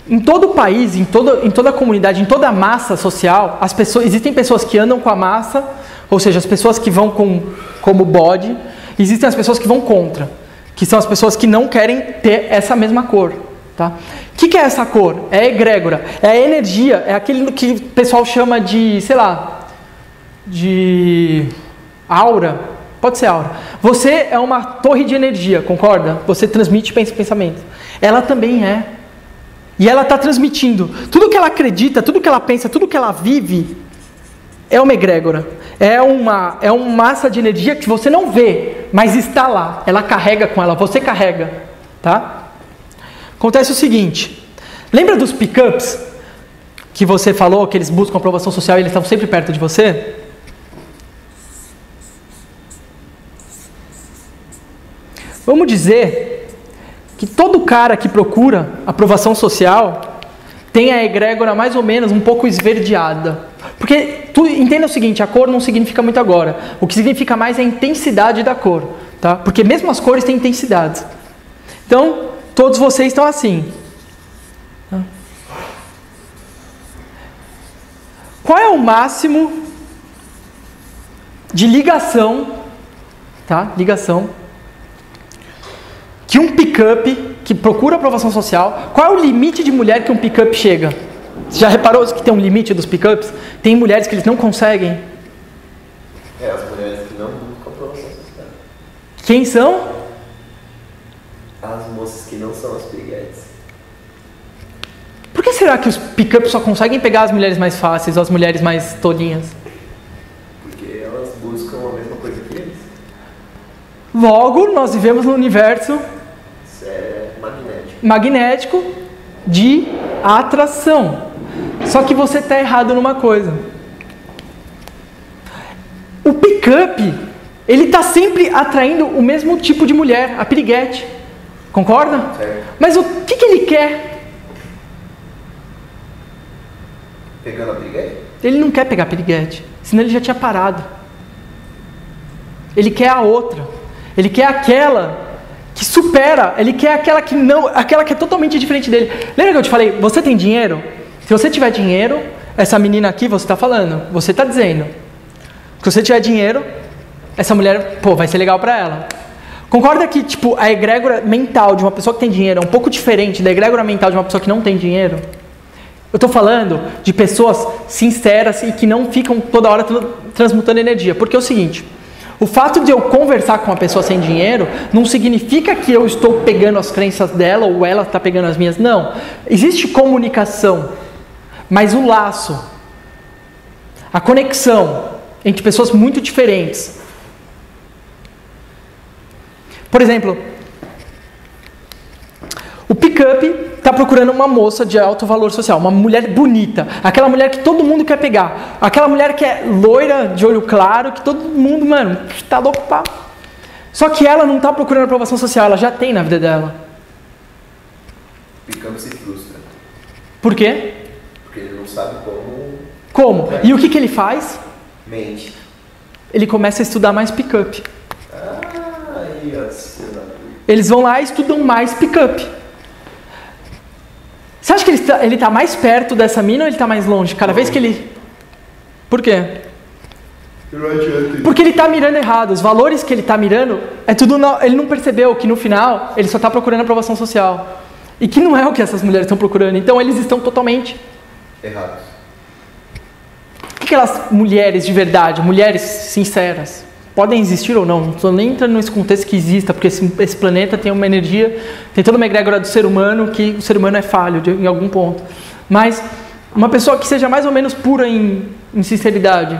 Em todo o país, em toda a comunidade, em toda a massa social, existem pessoas que andam com a massa, ou seja, as pessoas que vão como bode, existem as pessoas que vão contra, que são as pessoas que não querem ter essa mesma cor. Tá? O que é essa cor? É a egrégora, é a energia, é aquilo que o pessoal chama de, sei lá, de aura. Pode ser aura. Você é uma torre de energia, concorda? Você transmite pensamento. Ela também é. E ela está transmitindo. Tudo que ela acredita, tudo que ela pensa, tudo que ela vive é uma egrégora. É uma massa de energia que você não vê, mas está lá. Ela carrega com ela, você carrega. Tá? Acontece o seguinte. Lembra dos pick-ups que você falou, que eles buscam aprovação social e eles estão sempre perto de você? Vamos dizer que todo cara que procura aprovação social tem a egrégora mais ou menos um pouco esverdeada. Porque, entenda o seguinte, a cor não significa muito agora. O que significa mais é a intensidade da cor. Tá? Porque mesmo as cores têm intensidades. Então, todos vocês estão assim. Qual é o máximo de ligação, tá? Ligação, que um pick-up que procura aprovação social, qual é o limite de mulher que um pick-up chega? Você já reparou que tem um limite dos pick-ups? Tem mulheres que eles não conseguem? As mulheres que não buscam aprovação social. Quem são? As moças que não são as piriguetes. Por que será que os pick-ups só conseguem pegar as mulheres mais fáceis ou as mulheres mais tolinhas? Porque elas buscam a mesma coisa que eles. Logo, nós vivemos no universo magnético de atração. Só que você está errado numa coisa. O pick-up, ele está sempre atraindo o mesmo tipo de mulher, a piriguete. Concorda? Certo. Mas o que ele quer? Pegando a piriguete? Ele não quer pegar a piriguete, senão ele já tinha parado. Ele quer a outra. Ele quer aquela que supera. Ele quer aquela que não, aquela que é totalmente diferente dele. Lembra que eu te falei, você tem dinheiro? Se você tiver dinheiro, essa menina aqui, você está falando, você está dizendo. Se você tiver dinheiro, essa mulher, vai ser legal para ela. Concorda que, a egrégora mental de uma pessoa que tem dinheiro é um pouco diferente da egrégora mental de uma pessoa que não tem dinheiro? Eu estou falando de pessoas sinceras e que não ficam toda hora transmutando energia. Porque é o seguinte, o fato de eu conversar com uma pessoa sem dinheiro não significa que eu estou pegando as crenças dela ou ela está pegando as minhas. Não. Existe comunicação, mas o laço, a conexão entre pessoas muito diferentes. Por exemplo, o pick-up está procurando uma moça de alto valor social, uma mulher bonita, aquela mulher que todo mundo quer pegar, aquela mulher que é loira, de olho claro, que todo mundo, está louco pra... Só que ela não está procurando aprovação social, ela já tem na vida dela. O pick-up se frustra. Por quê? Porque ele não sabe como... Como? E o que ele faz? Mente. Ele começa a estudar mais pick-up. Eles vão lá e estudam mais pick-up. Você acha que ele está mais perto dessa mina ou ele está mais longe? Cada vez que ele... Por quê? Porque ele está mirando errado. Os valores que ele está mirando, ele não percebeu que no final ele só está procurando aprovação social. E que não é o que essas mulheres estão procurando. Então eles estão totalmente... errados. O que aquelas mulheres de verdade, mulheres sinceras, podem existir ou não? Não estou nem entrando nesse contexto que exista, porque esse planeta tem uma energia, tem toda uma egrégora do ser humano, que o ser humano é falho em algum ponto. Mas uma pessoa que seja mais ou menos pura em sinceridade.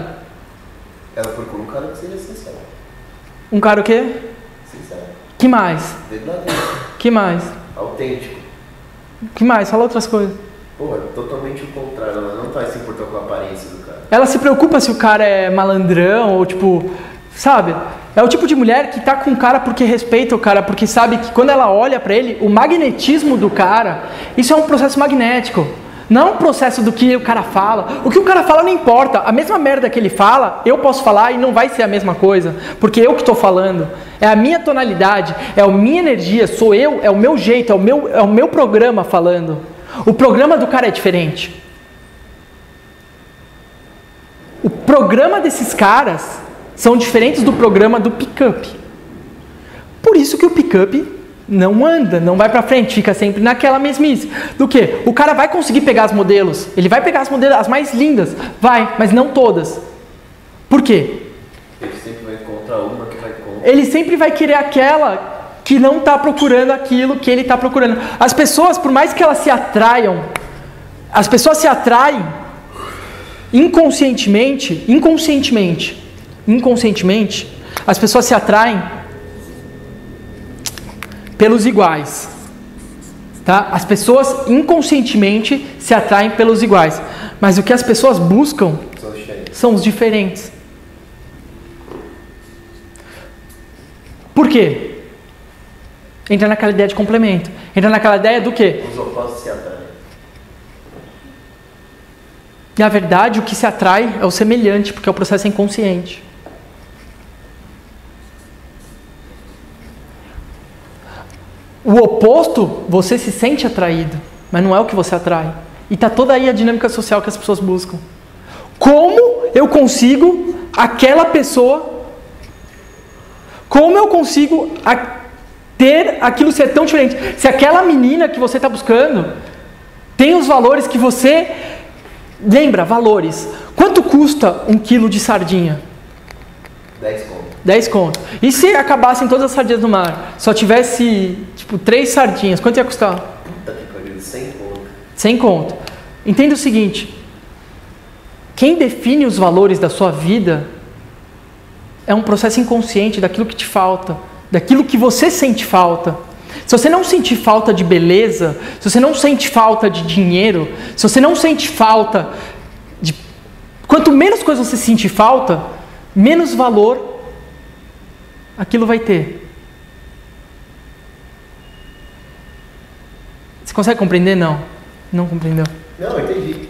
Ela procura um cara que seja sincero. Um cara o quê? Sincero. Que mais? Verdadeiro. Que mais? Autêntico. Que mais? Fala outras coisas. Porra, totalmente o contrário. Ela não vai se importar com a aparência do cara. Ela se preocupa se o cara é malandrão ou sabe? É o tipo de mulher que tá com o cara porque respeita o cara, porque sabe que quando ela olha pra ele, o magnetismo do cara, isso é um processo magnético. Não é um processo do que o cara fala. O que o cara fala não importa. A mesma merda que ele fala, eu posso falar e não vai ser a mesma coisa. Porque eu que estou falando. É a minha tonalidade, é a minha energia, sou eu, é o meu jeito, é o meu programa falando. O programa do cara é diferente. O programa desses caras são diferentes do programa do pick-up. Por isso que o pick-up não anda, não vai pra frente, fica sempre naquela mesmice. Do que? O cara vai conseguir pegar as modelos, ele vai pegar as modelos, as mais lindas, vai, mas não todas. Por quê? Ele sempre vai encontrar uma que vai contra. Ele sempre vai querer aquela que não está procurando aquilo que ele está procurando. As pessoas, por mais que elas se atraiam, as pessoas se atraem inconscientemente, as pessoas se atraem pelos iguais. Tá? As pessoas inconscientemente se atraem pelos iguais. Mas o que as pessoas buscam são os diferentes. Por quê? Entra naquela ideia de complemento. Entra naquela ideia do quê? Os opostos se atraem. Na verdade, o que se atrai é o semelhante, porque o processo é inconsciente. O oposto, você se sente atraído, mas não é o que você atrai. E está toda aí a dinâmica social que as pessoas buscam. Como eu consigo aquela pessoa? Como eu consigo ter aquilo ser tão diferente? Se aquela menina que você está buscando tem os valores que você... Lembra, valores. Quanto custa 1 quilo de sardinha? 10 conto. 10 conto. E se acabassem todas as sardinhas do mar? Só tivesse, 3 sardinhas, quanto ia custar? Puta que pariu, 100 conto. 100 conto. Entenda o seguinte. Quem define os valores da sua vida é um processo inconsciente daquilo que te falta, daquilo que você sente falta. Se você não sentir falta de beleza, se você não sente falta de dinheiro, se você não sente falta de... Quanto menos coisa você sentir falta, menos valor aquilo vai ter. Você consegue compreender? Não. Não compreendeu. Não, entendi.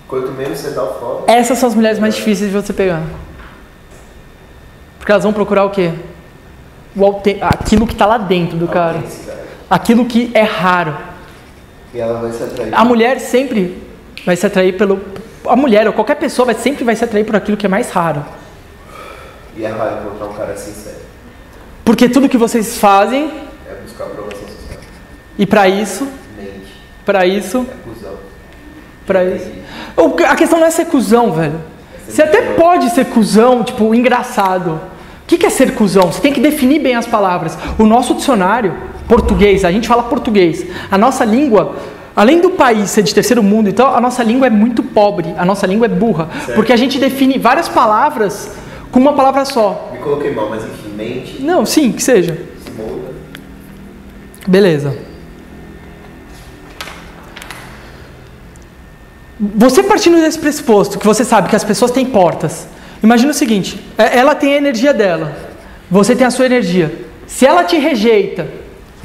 Quanto menos você dá o foco... Essas são as mulheres mais difíceis de você pegar. Porque elas vão procurar o quê? Aquilo que está lá dentro do cara. Aquilo que é raro. E ela vai se atrair. A mulher sempre vai se atrair pelo... A mulher ou qualquer pessoa sempre vai se atrair por aquilo que é mais raro. E é raro encontrar um cara sincero. Porque tudo que vocês fazem... É buscar aprovação social. E para isso... Mente. Para isso... É cuzão. Para isso... A questão não é ser cuzão, velho. Você até pode ser cuzão, engraçado. O que é ser cuzão? Você tem que definir bem as palavras. O nosso dicionário, português, a gente fala português. A nossa língua, além do país ser de terceiro mundo, então a nossa língua é muito pobre, a nossa língua é burra. Certo. Porque a gente define várias palavras com uma palavra só. Me coloquei mal, mas enfim, mente... Não, sim, que seja. Se molda. Beleza. Você partindo desse pressuposto, que você sabe que as pessoas têm portas... Imagina o seguinte, ela tem a energia dela, você tem a sua energia. Se ela te rejeita,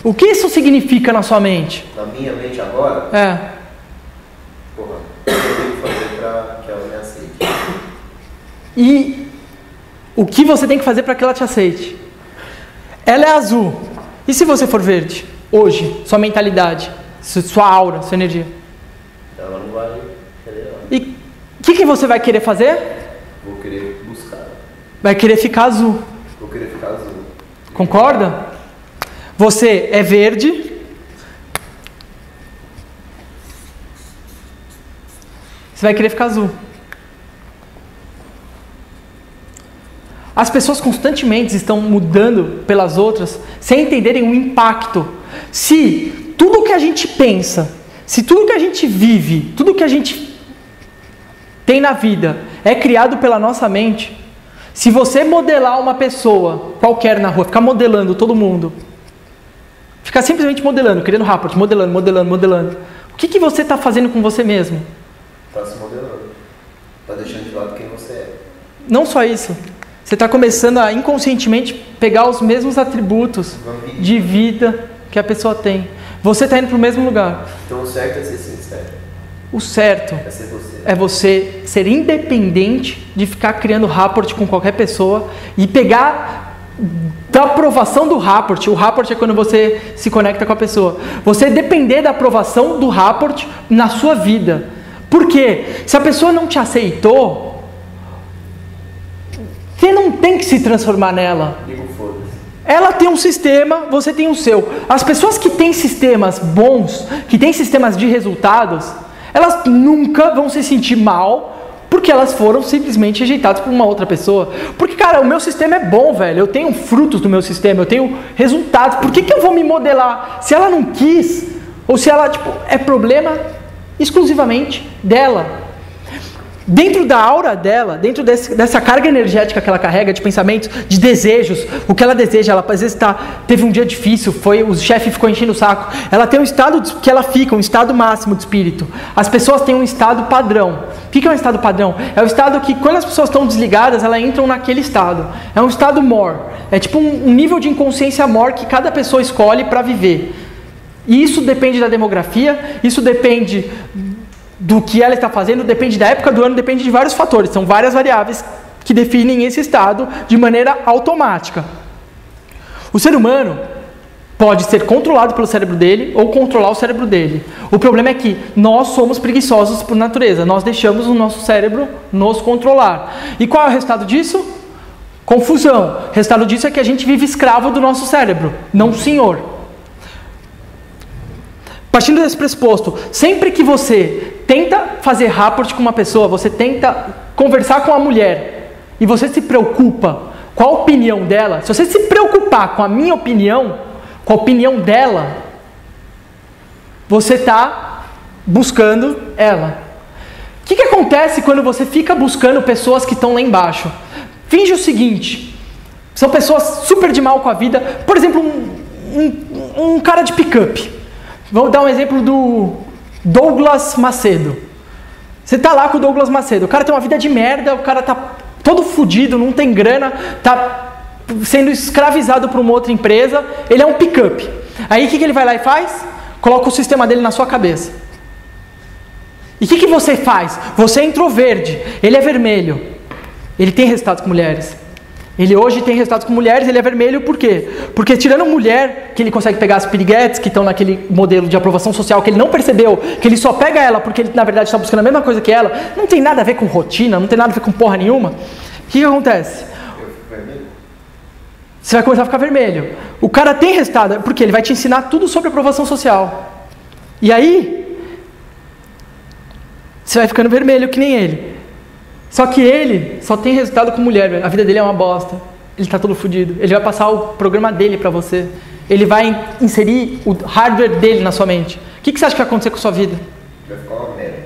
o que isso significa na sua mente? Na minha mente agora? É. Porra, o que eu tenho que fazer pra que ela me aceite? E o que você tem que fazer para que ela te aceite? Ela é azul. E se você for verde? Hoje, sua mentalidade, sua aura, sua energia. Ela não vai querer nada. E o que você vai querer fazer? Vou querer buscar. Vai querer ficar azul. Vou querer ficar azul. Concorda? Você é verde. Você vai querer ficar azul. As pessoas constantemente estão mudando pelas outras sem entenderem o impacto. Se tudo que a gente pensa, se tudo que a gente vive, tudo que a gente tem na vida é criado pela nossa mente. Se você modelar uma pessoa qualquer na rua, ficar modelando todo mundo, ficar simplesmente modelando, criando rapport, modelando, o que você está fazendo com você mesmo? Está se modelando. Está deixando de lado quem você é. Não só isso. Você está começando a inconscientemente pegar os mesmos atributos de vida que a pessoa tem. Você está indo para o mesmo lugar. Então o certo é ser sincero. O certo é você ser independente de ficar criando rapport com qualquer pessoa e pegar da aprovação do rapport. O rapport é quando você se conecta com a pessoa. Você depender da aprovação do rapport na sua vida. Por quê? Se a pessoa não te aceitou, você não tem que se transformar nela. Ela tem um sistema, você tem o seu. As pessoas que têm sistemas bons, que têm sistemas de resultados, elas nunca vão se sentir mal Porque elas foram simplesmente rejeitadas por uma outra pessoa. Porque, cara, o meu sistema é bom, velho. Eu tenho frutos do meu sistema, eu tenho resultados. Por que eu vou me modelar? Se ela não quis, ou se ela, é problema exclusivamente dela. Dentro da aura dela, dentro dessa carga energética que ela carrega de pensamentos, de desejos, o que ela deseja, ela às vezes teve um dia difícil, o chefe ficou enchendo o saco, ela tem um estado que ela fica, um estado máximo de espírito. As pessoas têm um estado padrão. O que é um estado padrão? É o estado que quando as pessoas estão desligadas, elas entram naquele estado. É um estado mor. É tipo um nível de inconsciência mor que cada pessoa escolhe para viver. E isso depende da demografia, isso depende do que ela está fazendo, depende da época do ano, depende de vários fatores. São várias variáveis que definem esse estado de maneira automática. O ser humano pode ser controlado pelo cérebro dele ou controlar o cérebro dele. O problema é que nós somos preguiçosos por natureza. Nós deixamos o nosso cérebro nos controlar. E qual é o resultado disso? Confusão. O resultado disso é que a gente vive escravo do nosso cérebro, não senhor. Partindo desse pressuposto, sempre que você tenta fazer rapport com uma pessoa, você tenta conversar com a mulher e você se preocupa com a opinião dela, se você se preocupar com a minha opinião, com a opinião dela, você está buscando ela. O que acontece quando você fica buscando pessoas que estão lá embaixo? Finge o seguinte, são pessoas super de mal com a vida, por exemplo, um cara de pick-up. Vou dar um exemplo do Douglas Macedo. Você tá lá com o Douglas Macedo. O cara tem uma vida de merda, o cara tá todo fudido, não tem grana, tá sendo escravizado por uma outra empresa. Ele é um pick-up. Aí o que ele vai lá e faz? Coloca o sistema dele na sua cabeça. E o que você faz? Você entrou verde, ele é vermelho. Ele tem resultados com mulheres. Ele hoje tem resultados com mulheres, ele é vermelho por quê? Porque tirando mulher, que ele consegue pegar as piriguetes que estão naquele modelo de aprovação social que ele não percebeu, que ele só pega ela porque ele na verdade está buscando a mesma coisa que ela, não tem nada a ver com rotina, não tem nada a ver com porra nenhuma. O que acontece? Você vai começar a ficar vermelho. O cara tem resultado, porque ele vai te ensinar tudo sobre aprovação social. E aí, você vai ficando vermelho que nem ele. Só que ele só tem resultado com mulher, velho. A vida dele é uma bosta. Ele tá todo fodido. Ele vai passar o programa dele pra você. Ele vai inserir o hardware dele na sua mente. O que você acha que vai acontecer com a sua vida? Vai ficar uma merda.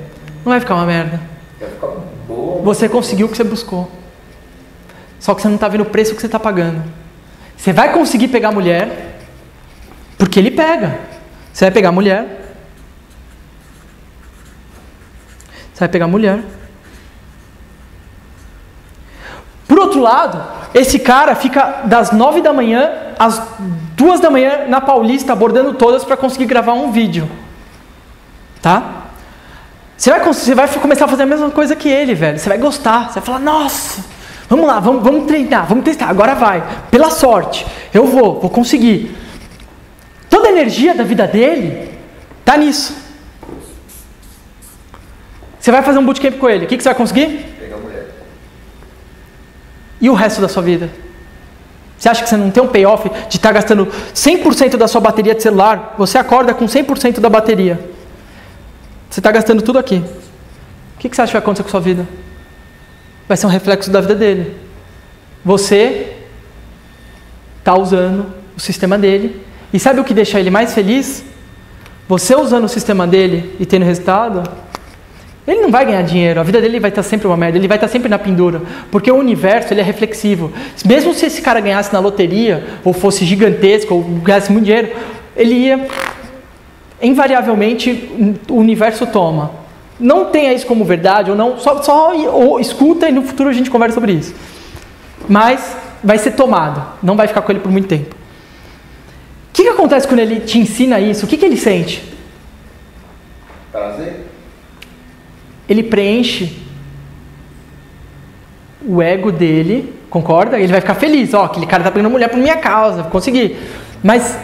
Não vai ficar uma merda. Vai ficar boa. Você conseguiu o que você buscou. Só que você não tá vendo o preço que você tá pagando. Você vai conseguir pegar a mulher, porque ele pega. Você vai pegar a mulher. Você vai pegar a mulher. Por outro lado, esse cara fica das 9 da manhã às 2 da manhã na Paulista, abordando todas para conseguir gravar um vídeo. Tá? Você vai começar a fazer a mesma coisa que ele, velho. Você vai gostar. Você vai falar, nossa, vamos lá, vamos treinar, vamos testar. Agora vai. Pela sorte, eu vou conseguir. Toda a energia da vida dele tá nisso. Você vai fazer um bootcamp com ele. O que você vai conseguir? E o resto da sua vida? Você acha que você não tem um payoff de estar gastando 100% da sua bateria de celular? Você acorda com 100% da bateria. Você está gastando tudo aqui. O que você acha que vai acontecer com a sua vida? Vai ser um reflexo da vida dele. Você está usando o sistema dele. E sabe o que deixa ele mais feliz? Você usando o sistema dele e tendo resultado... Ele não vai ganhar dinheiro, a vida dele vai estar sempre uma merda, ele vai estar sempre na pendura, porque o universo ele é reflexivo. Mesmo se esse cara ganhasse na loteria, ou fosse gigantesco, ou ganhasse muito dinheiro, ele ia, invariavelmente, o universo toma. Não tenha isso como verdade, ou não, ou escuta e no futuro a gente conversa sobre isso. Mas vai ser tomado, não vai ficar com ele por muito tempo. O que acontece quando ele te ensina isso? O que ele sente? Prazer. Ele preenche o ego dele, concorda? Ele vai ficar feliz, ó, aquele cara tá pegando mulher por minha causa, consegui. Mas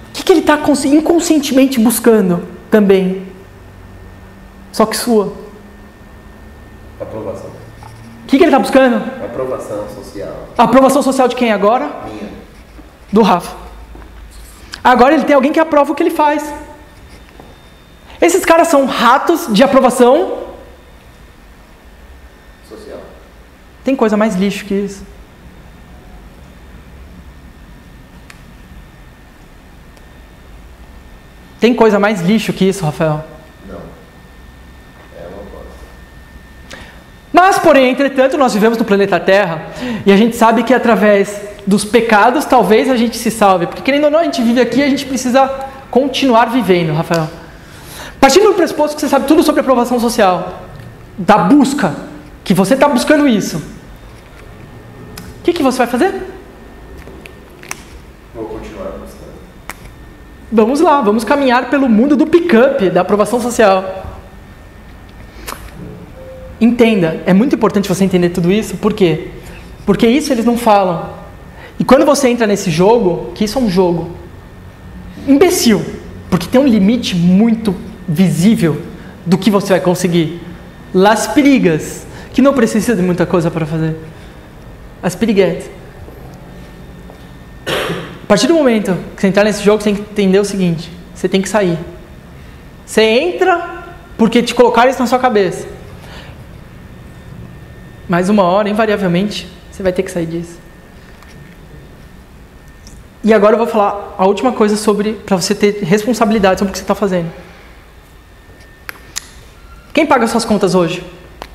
o que ele está inconscientemente buscando também? Só que sua. Aprovação. O que ele está buscando? Aprovação social. A aprovação social de quem agora? Minha. Do Rafa. Agora ele tem alguém que aprova o que ele faz. Esses caras são ratos de aprovação Tem coisa mais lixo que isso? Tem coisa mais lixo que isso, Rafael? Não. É uma coisa. Mas, porém, entretanto, nós vivemos no planeta Terra e a gente sabe que através dos pecados talvez a gente se salve. Porque, querendo ou não, a gente vive aqui e a gente precisa continuar vivendo, Rafael. Partindo do pressuposto que você sabe tudo sobre aprovação social, da busca, que você está buscando isso, o que você vai fazer? Vou continuar buscando. Vamos lá, vamos caminhar pelo mundo do pick-up, da aprovação social. Entenda, é muito importante você entender tudo isso, por quê? Porque isso eles não falam. E quando você entra nesse jogo, que isso é um jogo imbecil, porque tem um limite muito visível do que você vai conseguir. Las perigas, que não precisa de muita coisa para fazer. As piriguetes. A partir do momento que você entrar nesse jogo, você tem que entender o seguinte: você tem que sair. Você entra porque te colocaram isso na sua cabeça. Mas uma hora, invariavelmente, você vai ter que sair disso. E agora eu vou falar a última coisa para você ter responsabilidade sobre o que você está fazendo. Quem paga suas contas hoje?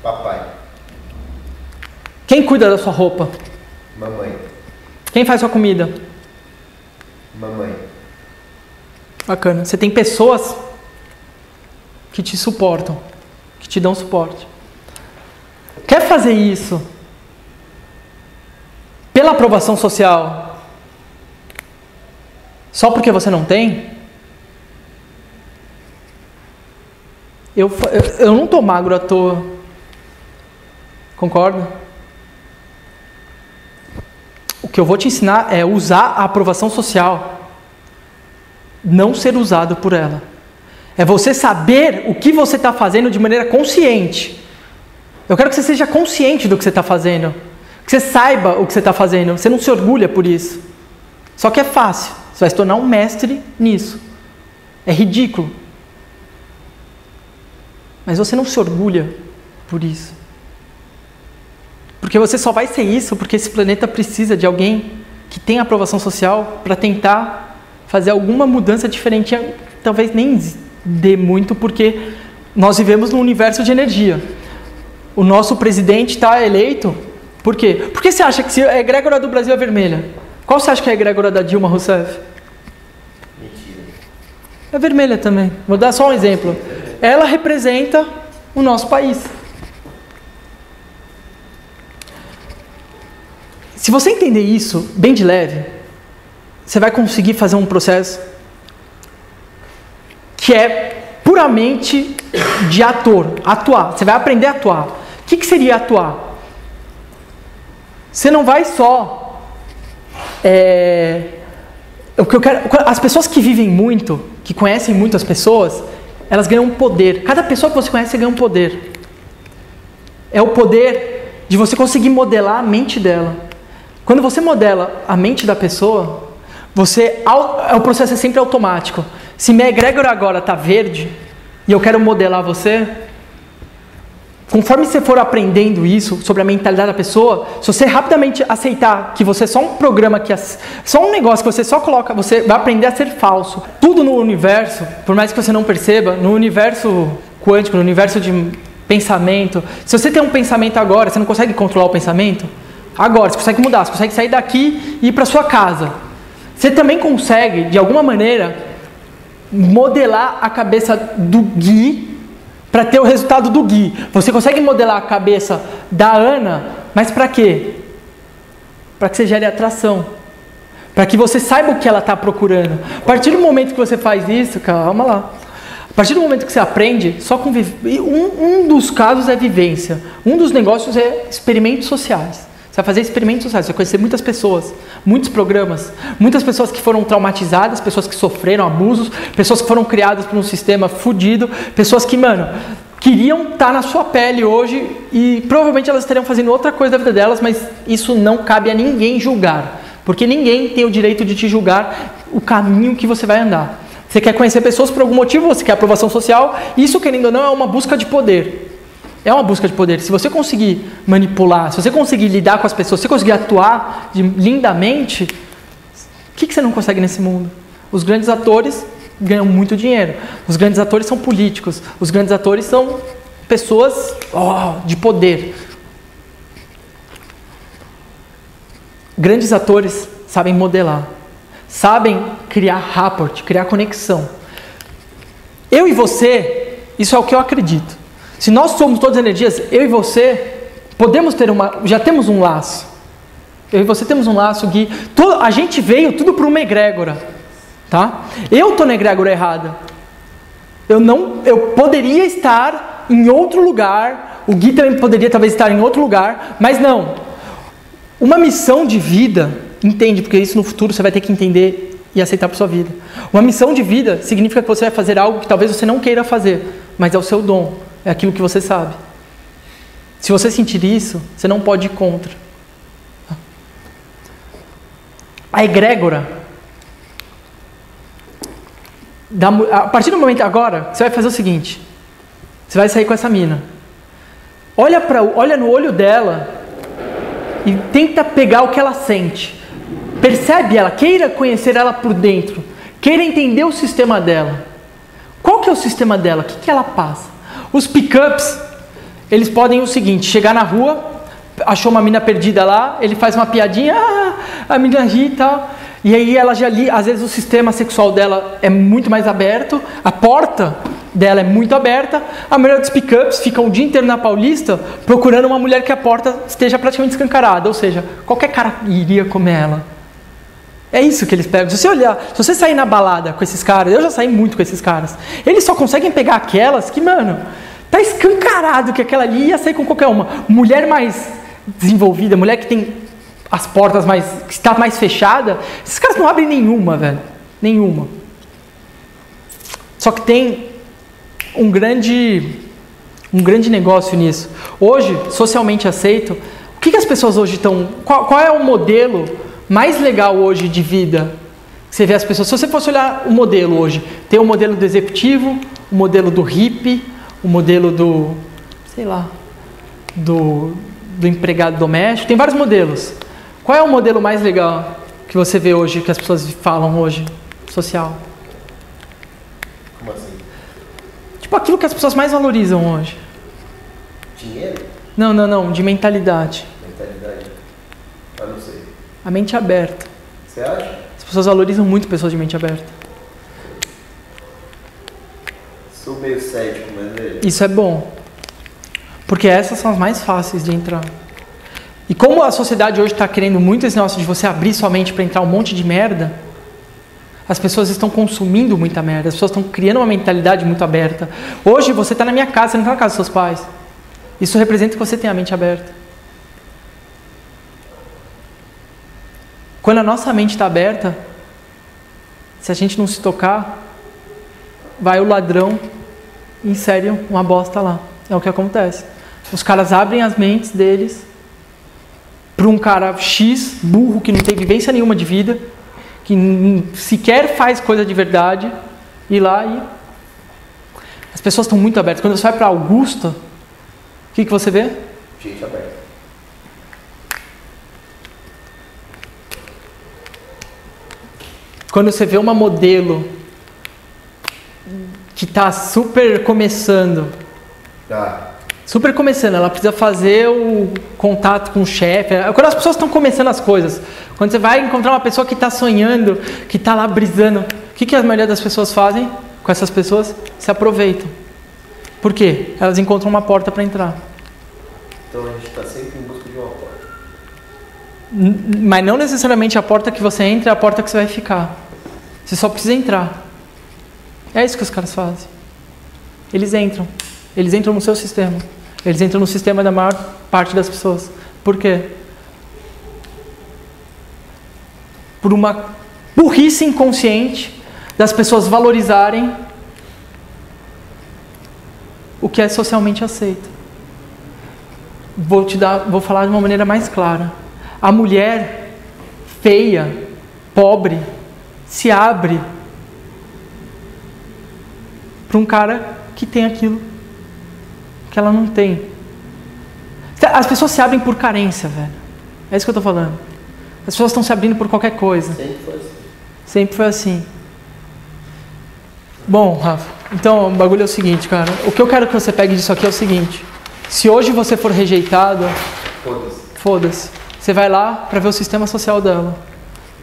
Papai. Quem cuida da sua roupa? Mamãe. Quem faz sua comida? Mamãe. Bacana. Você tem pessoas que te suportam, que te dão suporte. Quer fazer isso pela aprovação social só porque você não tem? Eu não estou magro à toa. Concorda? O que eu vou te ensinar é usar a aprovação social, não ser usado por ela. É você saber o que você está fazendo de maneira consciente. Eu quero que você seja consciente do que você está fazendo. Que você saiba o que você está fazendo. Você não se orgulha por isso. Só que é fácil. Você vai se tornar um mestre nisso. É ridículo. Mas você não se orgulha por isso. Porque você só vai ser isso porque esse planeta precisa de alguém que tenha aprovação social para tentar fazer alguma mudança diferente. Talvez nem dê muito, porque nós vivemos num universo de energia. O nosso presidente está eleito, por quê? Por que você acha que se a egrégora do Brasil é vermelha? Qual você acha que é a egrégora da Dilma Rousseff? Mentira. É vermelha também. Vou dar só um exemplo. Ela representa o nosso país. Se você entender isso bem de leve, você vai conseguir fazer um processo que é puramente de atuar. Você vai aprender a atuar. O que seria atuar? Você não vai só... o que eu quero, as pessoas que vivem muito, que conhecem muitas pessoas, elas ganham poder. Cada pessoa que você conhece ganha um poder. É o poder de você conseguir modelar a mente dela. Quando você modela a mente da pessoa, o processo é sempre automático. Se minha egrégora agora está verde e eu quero modelar você, conforme você for aprendendo isso sobre a mentalidade da pessoa, se você rapidamente aceitar que você é só um programa, só um negócio que você só coloca, você vai aprender a ser falso. Tudo no universo, por mais que você não perceba, no universo quântico, no universo de pensamento, se você tem um pensamento agora, você não consegue controlar o pensamento? Agora, você consegue mudar, você consegue sair daqui e ir para sua casa. Você também consegue, de alguma maneira, modelar a cabeça do Gui para ter o resultado do Gui. Você consegue modelar a cabeça da Ana, mas para quê? Para que você gere atração. Para que você saiba o que ela está procurando. A partir do momento que você faz isso, calma lá. A partir do momento que você aprende, só com um dos casos é vivência. Um dos negócios é experimentos sociais. Você vai fazer experimentos sociais, você vai conhecer muitas pessoas, muitos programas, muitas pessoas que foram traumatizadas, pessoas que sofreram abusos, pessoas que foram criadas por um sistema fudido, pessoas que, queriam estar na sua pele hoje e provavelmente elas estariam fazendo outra coisa da vida delas, mas isso não cabe a ninguém julgar, porque ninguém tem o direito de te julgar o caminho que você vai andar. Você quer conhecer pessoas por algum motivo, você quer aprovação social, isso, querendo ou não, é uma busca de poder. É uma busca de poder. Se você conseguir manipular, se você conseguir lidar com as pessoas, se você conseguir atuar lindamente, o que você não consegue nesse mundo? Os grandes atores ganham muito dinheiro. Os grandes atores são políticos. Os grandes atores são pessoas de poder. Grandes atores sabem modelar. Sabem criar rapport, criar conexão. Eu e você, isso é o que eu acredito. Se nós somos todas energias, eu e você podemos ter já temos um laço. Eu e você temos um laço, Gui. A gente veio tudo para uma egrégora, tá? Eu estou na egrégora errada. Eu poderia estar em outro lugar. O Gui também poderia talvez estar em outro lugar, mas não. Uma missão de vida, entende? Porque isso no futuro você vai ter que entender e aceitar para sua vida. Uma missão de vida significa que você vai fazer algo que talvez você não queira fazer, mas é o seu dom, é aquilo que você sabe. Se você sentir isso, você não pode ir contra. A egrégora, a partir do momento agora, você vai fazer o seguinte: você vai sair com essa mina, olha no olho dela e tenta pegar o que ela sente. Percebe ela, queira conhecer ela por dentro, queira entender o sistema dela. Qual que é o sistema dela? O que ela passa? Os pick-ups, eles podem o seguinte: chegar na rua, achou uma mina perdida lá, ele faz uma piadinha, a mina ri e tal, e aí ela já às vezes o sistema sexual dela é muito mais aberto, a porta dela é muito aberta, a maioria dos pick-ups ficam o dia inteiro na Paulista procurando uma mulher que a porta esteja praticamente escancarada, ou seja, qualquer cara iria comer ela. É isso que eles pegam. Se você sair na balada com esses caras, eu já saí muito com esses caras, eles só conseguem pegar aquelas que, mano, tá escancarado que aquela ali ia sair com qualquer uma. Mulher mais desenvolvida, mulher que tem as portas que está mais fechada, esses caras não abrem nenhuma, velho. Nenhuma. Só que tem um grande negócio nisso. Hoje, socialmente aceito, o que as pessoas hoje estão... Qual é o modelo mais legal hoje de vida? Você vê as pessoas... Se você fosse olhar o modelo hoje, tem o modelo do executivo, o modelo do hippie, o modelo do... sei lá... do empregado doméstico. Tem vários modelos. Qual é o modelo mais legal que você vê hoje, que as pessoas falam hoje, social? Como assim? Tipo aquilo que as pessoas mais valorizam hoje. Dinheiro? Não, de mentalidade. Mentalidade? Eu não sei. A mente aberta. Você acha? As pessoas valorizam muito pessoas de mente aberta. Sou meio cético, mas isso é bom. Porque essas são as mais fáceis de entrar. E como a sociedade hoje está querendo muito esse negócio de você abrir sua mente para entrar um monte de merda, as pessoas estão consumindo muita merda, as pessoas estão criando uma mentalidade muito aberta. Hoje você está na minha casa, você não está na casa dos seus pais. Isso representa que você tem a mente aberta. Quando a nossa mente está aberta, se a gente não se tocar, vai o ladrão e insere uma bosta lá. É o que acontece. Os caras abrem as mentes deles para um cara X, burro, que não tem vivência nenhuma de vida, que sequer faz coisa de verdade, ir lá e... As pessoas estão muito abertas. Quando você vai para Augusta, o que você vê? Gente aberta. Quando você vê uma modelo que está super começando, ela precisa fazer o contato com o chefe. Quando as pessoas estão começando as coisas, quando você vai encontrar uma pessoa que está sonhando, que está lá brisando, o que a maioria das pessoas fazem com essas pessoas? Se aproveitam. Por quê? Elas encontram uma porta para entrar. Então a gente está sempre em busca de uma porta. Mas não necessariamente a porta que você entra é a porta que você vai ficar. Você só precisa entrar. É isso que os caras fazem. Eles entram no seu sistema. Eles entram no sistema da maior parte das pessoas. Por quê? Por uma burrice inconsciente das pessoas valorizarem o que é socialmente aceito. Vou falar de uma maneira mais clara. A mulher feia, pobre, se abre para um cara que tem aquilo que ela não tem. As pessoas se abrem por carência, velho. É isso que eu tô falando. As pessoas estão se abrindo por qualquer coisa. Sempre foi assim. Sempre foi assim. Bom, Rafa, então o bagulho é o seguinte, cara. O que eu quero que você pegue disso aqui é o seguinte. Se hoje você for rejeitado, foda-se. Você vai lá pra ver o sistema social dela.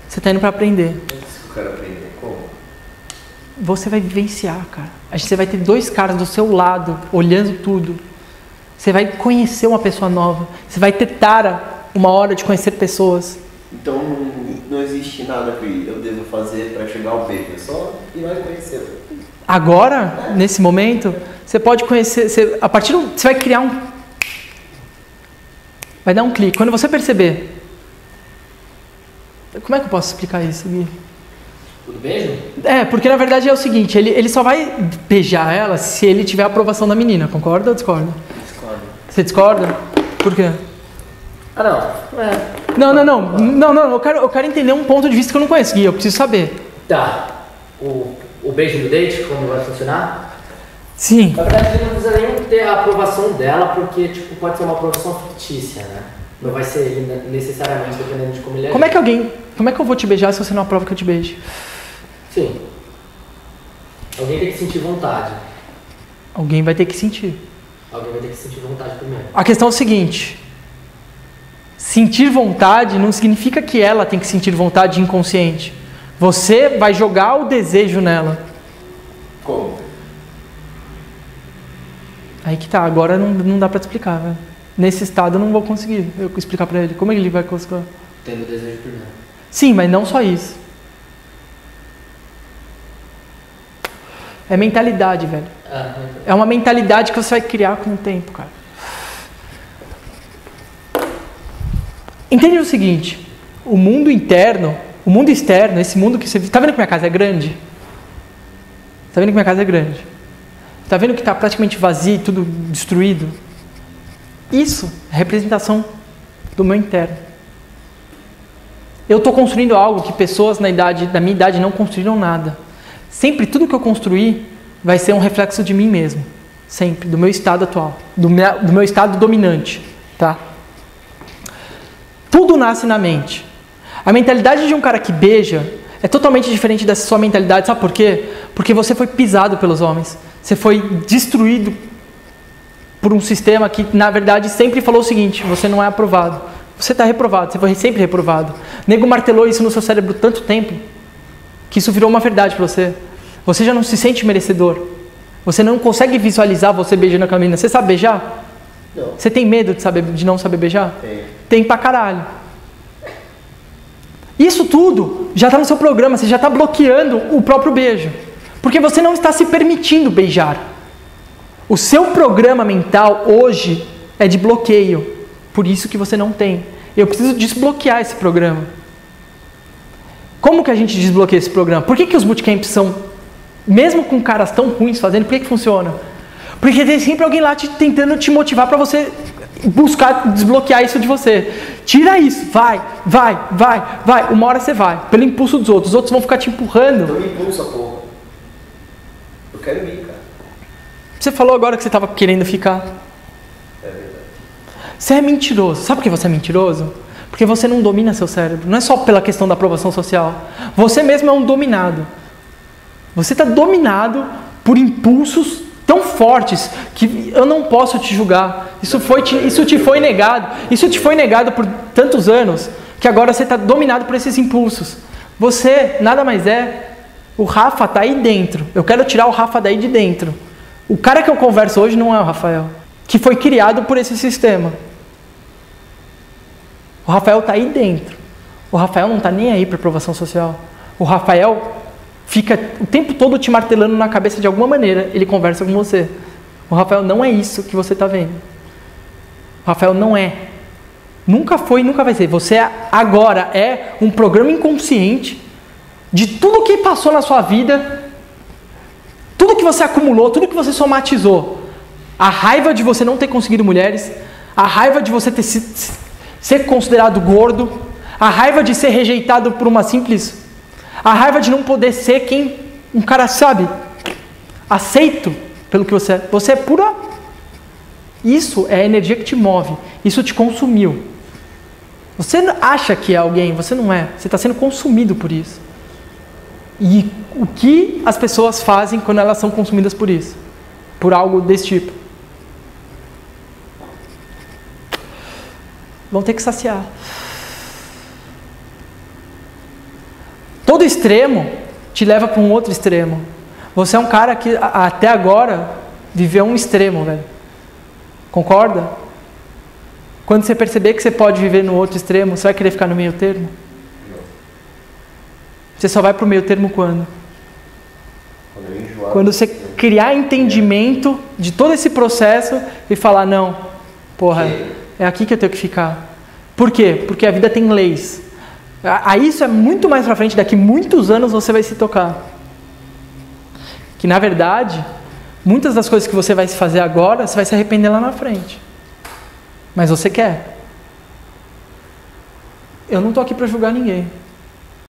Você tá indo pra aprender. É isso que eu quero aprender. Como? Você vai vivenciar, cara. Você vai ter 2 caras do seu lado, olhando tudo. Você vai conhecer uma pessoa nova. Você vai ter uma hora de conhecer pessoas. Então não existe nada que eu devo fazer para chegar ao beijo. É só ir lá e conhecer. Agora, nesse momento, você pode conhecer. Você vai criar vai dar um clique. Quando você perceber. Como é que eu posso explicar isso, Gui? Tudo beijo? Porque na verdade é o seguinte, ele só vai beijar ela se ele tiver a aprovação da menina, concorda ou discorda? Discordo. Você discorda? Por quê? Não. Eu quero entender um ponto de vista que eu não conheço, Gui, eu preciso saber. Tá. O beijo no date, como vai funcionar? Sim. Na verdade, ele não precisa nem ter a aprovação dela, porque tipo, pode ser uma aprovação fictícia, né? Não vai ser necessariamente dependendo de como ele é. Como é que eu vou te beijar se você não aprova que eu te beije? Sim. Alguém tem que sentir vontade. Alguém vai ter que sentir. Alguém vai ter que sentir vontade primeiro. A questão é o seguinte. Sentir vontade não significa que ela tem que sentir vontade inconsciente. Você vai jogar o desejo nela. Como? Aí que tá, agora não dá pra te explicar, velho. Nesse estado eu não vou conseguir explicar pra ele. Como é que ele vai conseguir? Tendo desejo primeiro. Sim, mas não só isso. É mentalidade, velho. É uma mentalidade que você vai criar com o tempo, cara. Entende o seguinte, o mundo externo, esse mundo que você... Tá vendo que minha casa é grande? Tá vendo que minha casa é grande? Tá vendo que tá praticamente vazio, tudo destruído? Isso é representação do meu interno. Eu tô construindo algo que pessoas da minha idade não construíram nada. Sempre tudo que eu construir vai ser um reflexo de mim mesmo. Sempre, do meu estado atual. Do meu estado dominante. Tá? Tudo nasce na mente. A mentalidade de um cara que beija é totalmente diferente dessa sua mentalidade. Sabe por quê? Porque você foi pisado pelos homens. Você foi destruído por um sistema que, na verdade, sempre falou o seguinte: você não é aprovado. Você está reprovado, você foi sempre reprovado. O nego martelou isso no seu cérebro tanto tempo que isso virou uma verdade para você. Você já não se sente merecedor. Você não consegue visualizar você beijando a menina. Você sabe beijar? Não. Você tem medo de não saber beijar? Tem pra caralho. Isso tudo já está no seu programa. Você já está bloqueando o próprio beijo. Porque você não está se permitindo beijar. O seu programa mental hoje é de bloqueio. Por isso que você não tem. Eu preciso desbloquear esse programa. Como que a gente desbloqueia esse programa? Por que os bootcamps são, mesmo com caras tão ruins fazendo, por que funciona? Porque tem sempre alguém lá tentando te motivar para você buscar desbloquear isso de você. Tira isso, vai. Uma hora você vai, pelo impulso dos outros. Os outros vão ficar te empurrando. Não me impulsa, porra. Eu quero ir, cara. Você falou agora que você estava querendo ficar. É verdade. Você é mentiroso. Sabe por que você é mentiroso? Porque você não domina seu cérebro. Não é só pela questão da aprovação social. Você mesmo é um dominado. Você está dominado por impulsos tão fortes que eu não posso te julgar. Isso te foi negado. Isso te foi negado por tantos anos que agora você está dominado por esses impulsos. Você nada mais é. O Rafa está aí dentro. Eu quero tirar o Rafa daí de dentro. O cara que eu converso hoje não é o Rafael, que foi criado por esse sistema. O Rafael está aí dentro. O Rafael não está nem aí para aprovação social. O Rafael fica o tempo todo te martelando na cabeça de alguma maneira. Ele conversa com você. O Rafael não é isso que você está vendo. O Rafael não é. Nunca foi e nunca vai ser. Você agora é um programa inconsciente de tudo que passou na sua vida, tudo que você acumulou, tudo que você somatizou. A raiva de você não ter conseguido mulheres, a raiva de você ter ser considerado gordo, a raiva de ser rejeitado por uma simples, a raiva de não poder ser quem um cara sabe, aceito pelo que você é. Você é pura Isso é a energia que te move. Isso te consumiu. Você acha que é alguém, você não é. Você está sendo consumido por isso. E o que as pessoas fazem quando elas são consumidas por isso? Por algo desse tipo? Vão ter que saciar. Todo extremo te leva para um outro extremo. Você é um cara que até agora viveu um extremo, velho. Concorda? Quando você perceber que você pode viver no outro extremo, você vai querer ficar no meio termo? Você só vai para o meio termo quando? Quando você criar entendimento de todo esse processo e falar, não, porra, é aqui que eu tenho que ficar. Por quê? Porque a vida tem leis. Aí isso é muito mais pra frente, daqui muitos anos você vai se tocar. Que na verdade, muitas das coisas que você vai fazer agora, você vai se arrepender lá na frente. Mas você quer. Eu não tô aqui para julgar ninguém.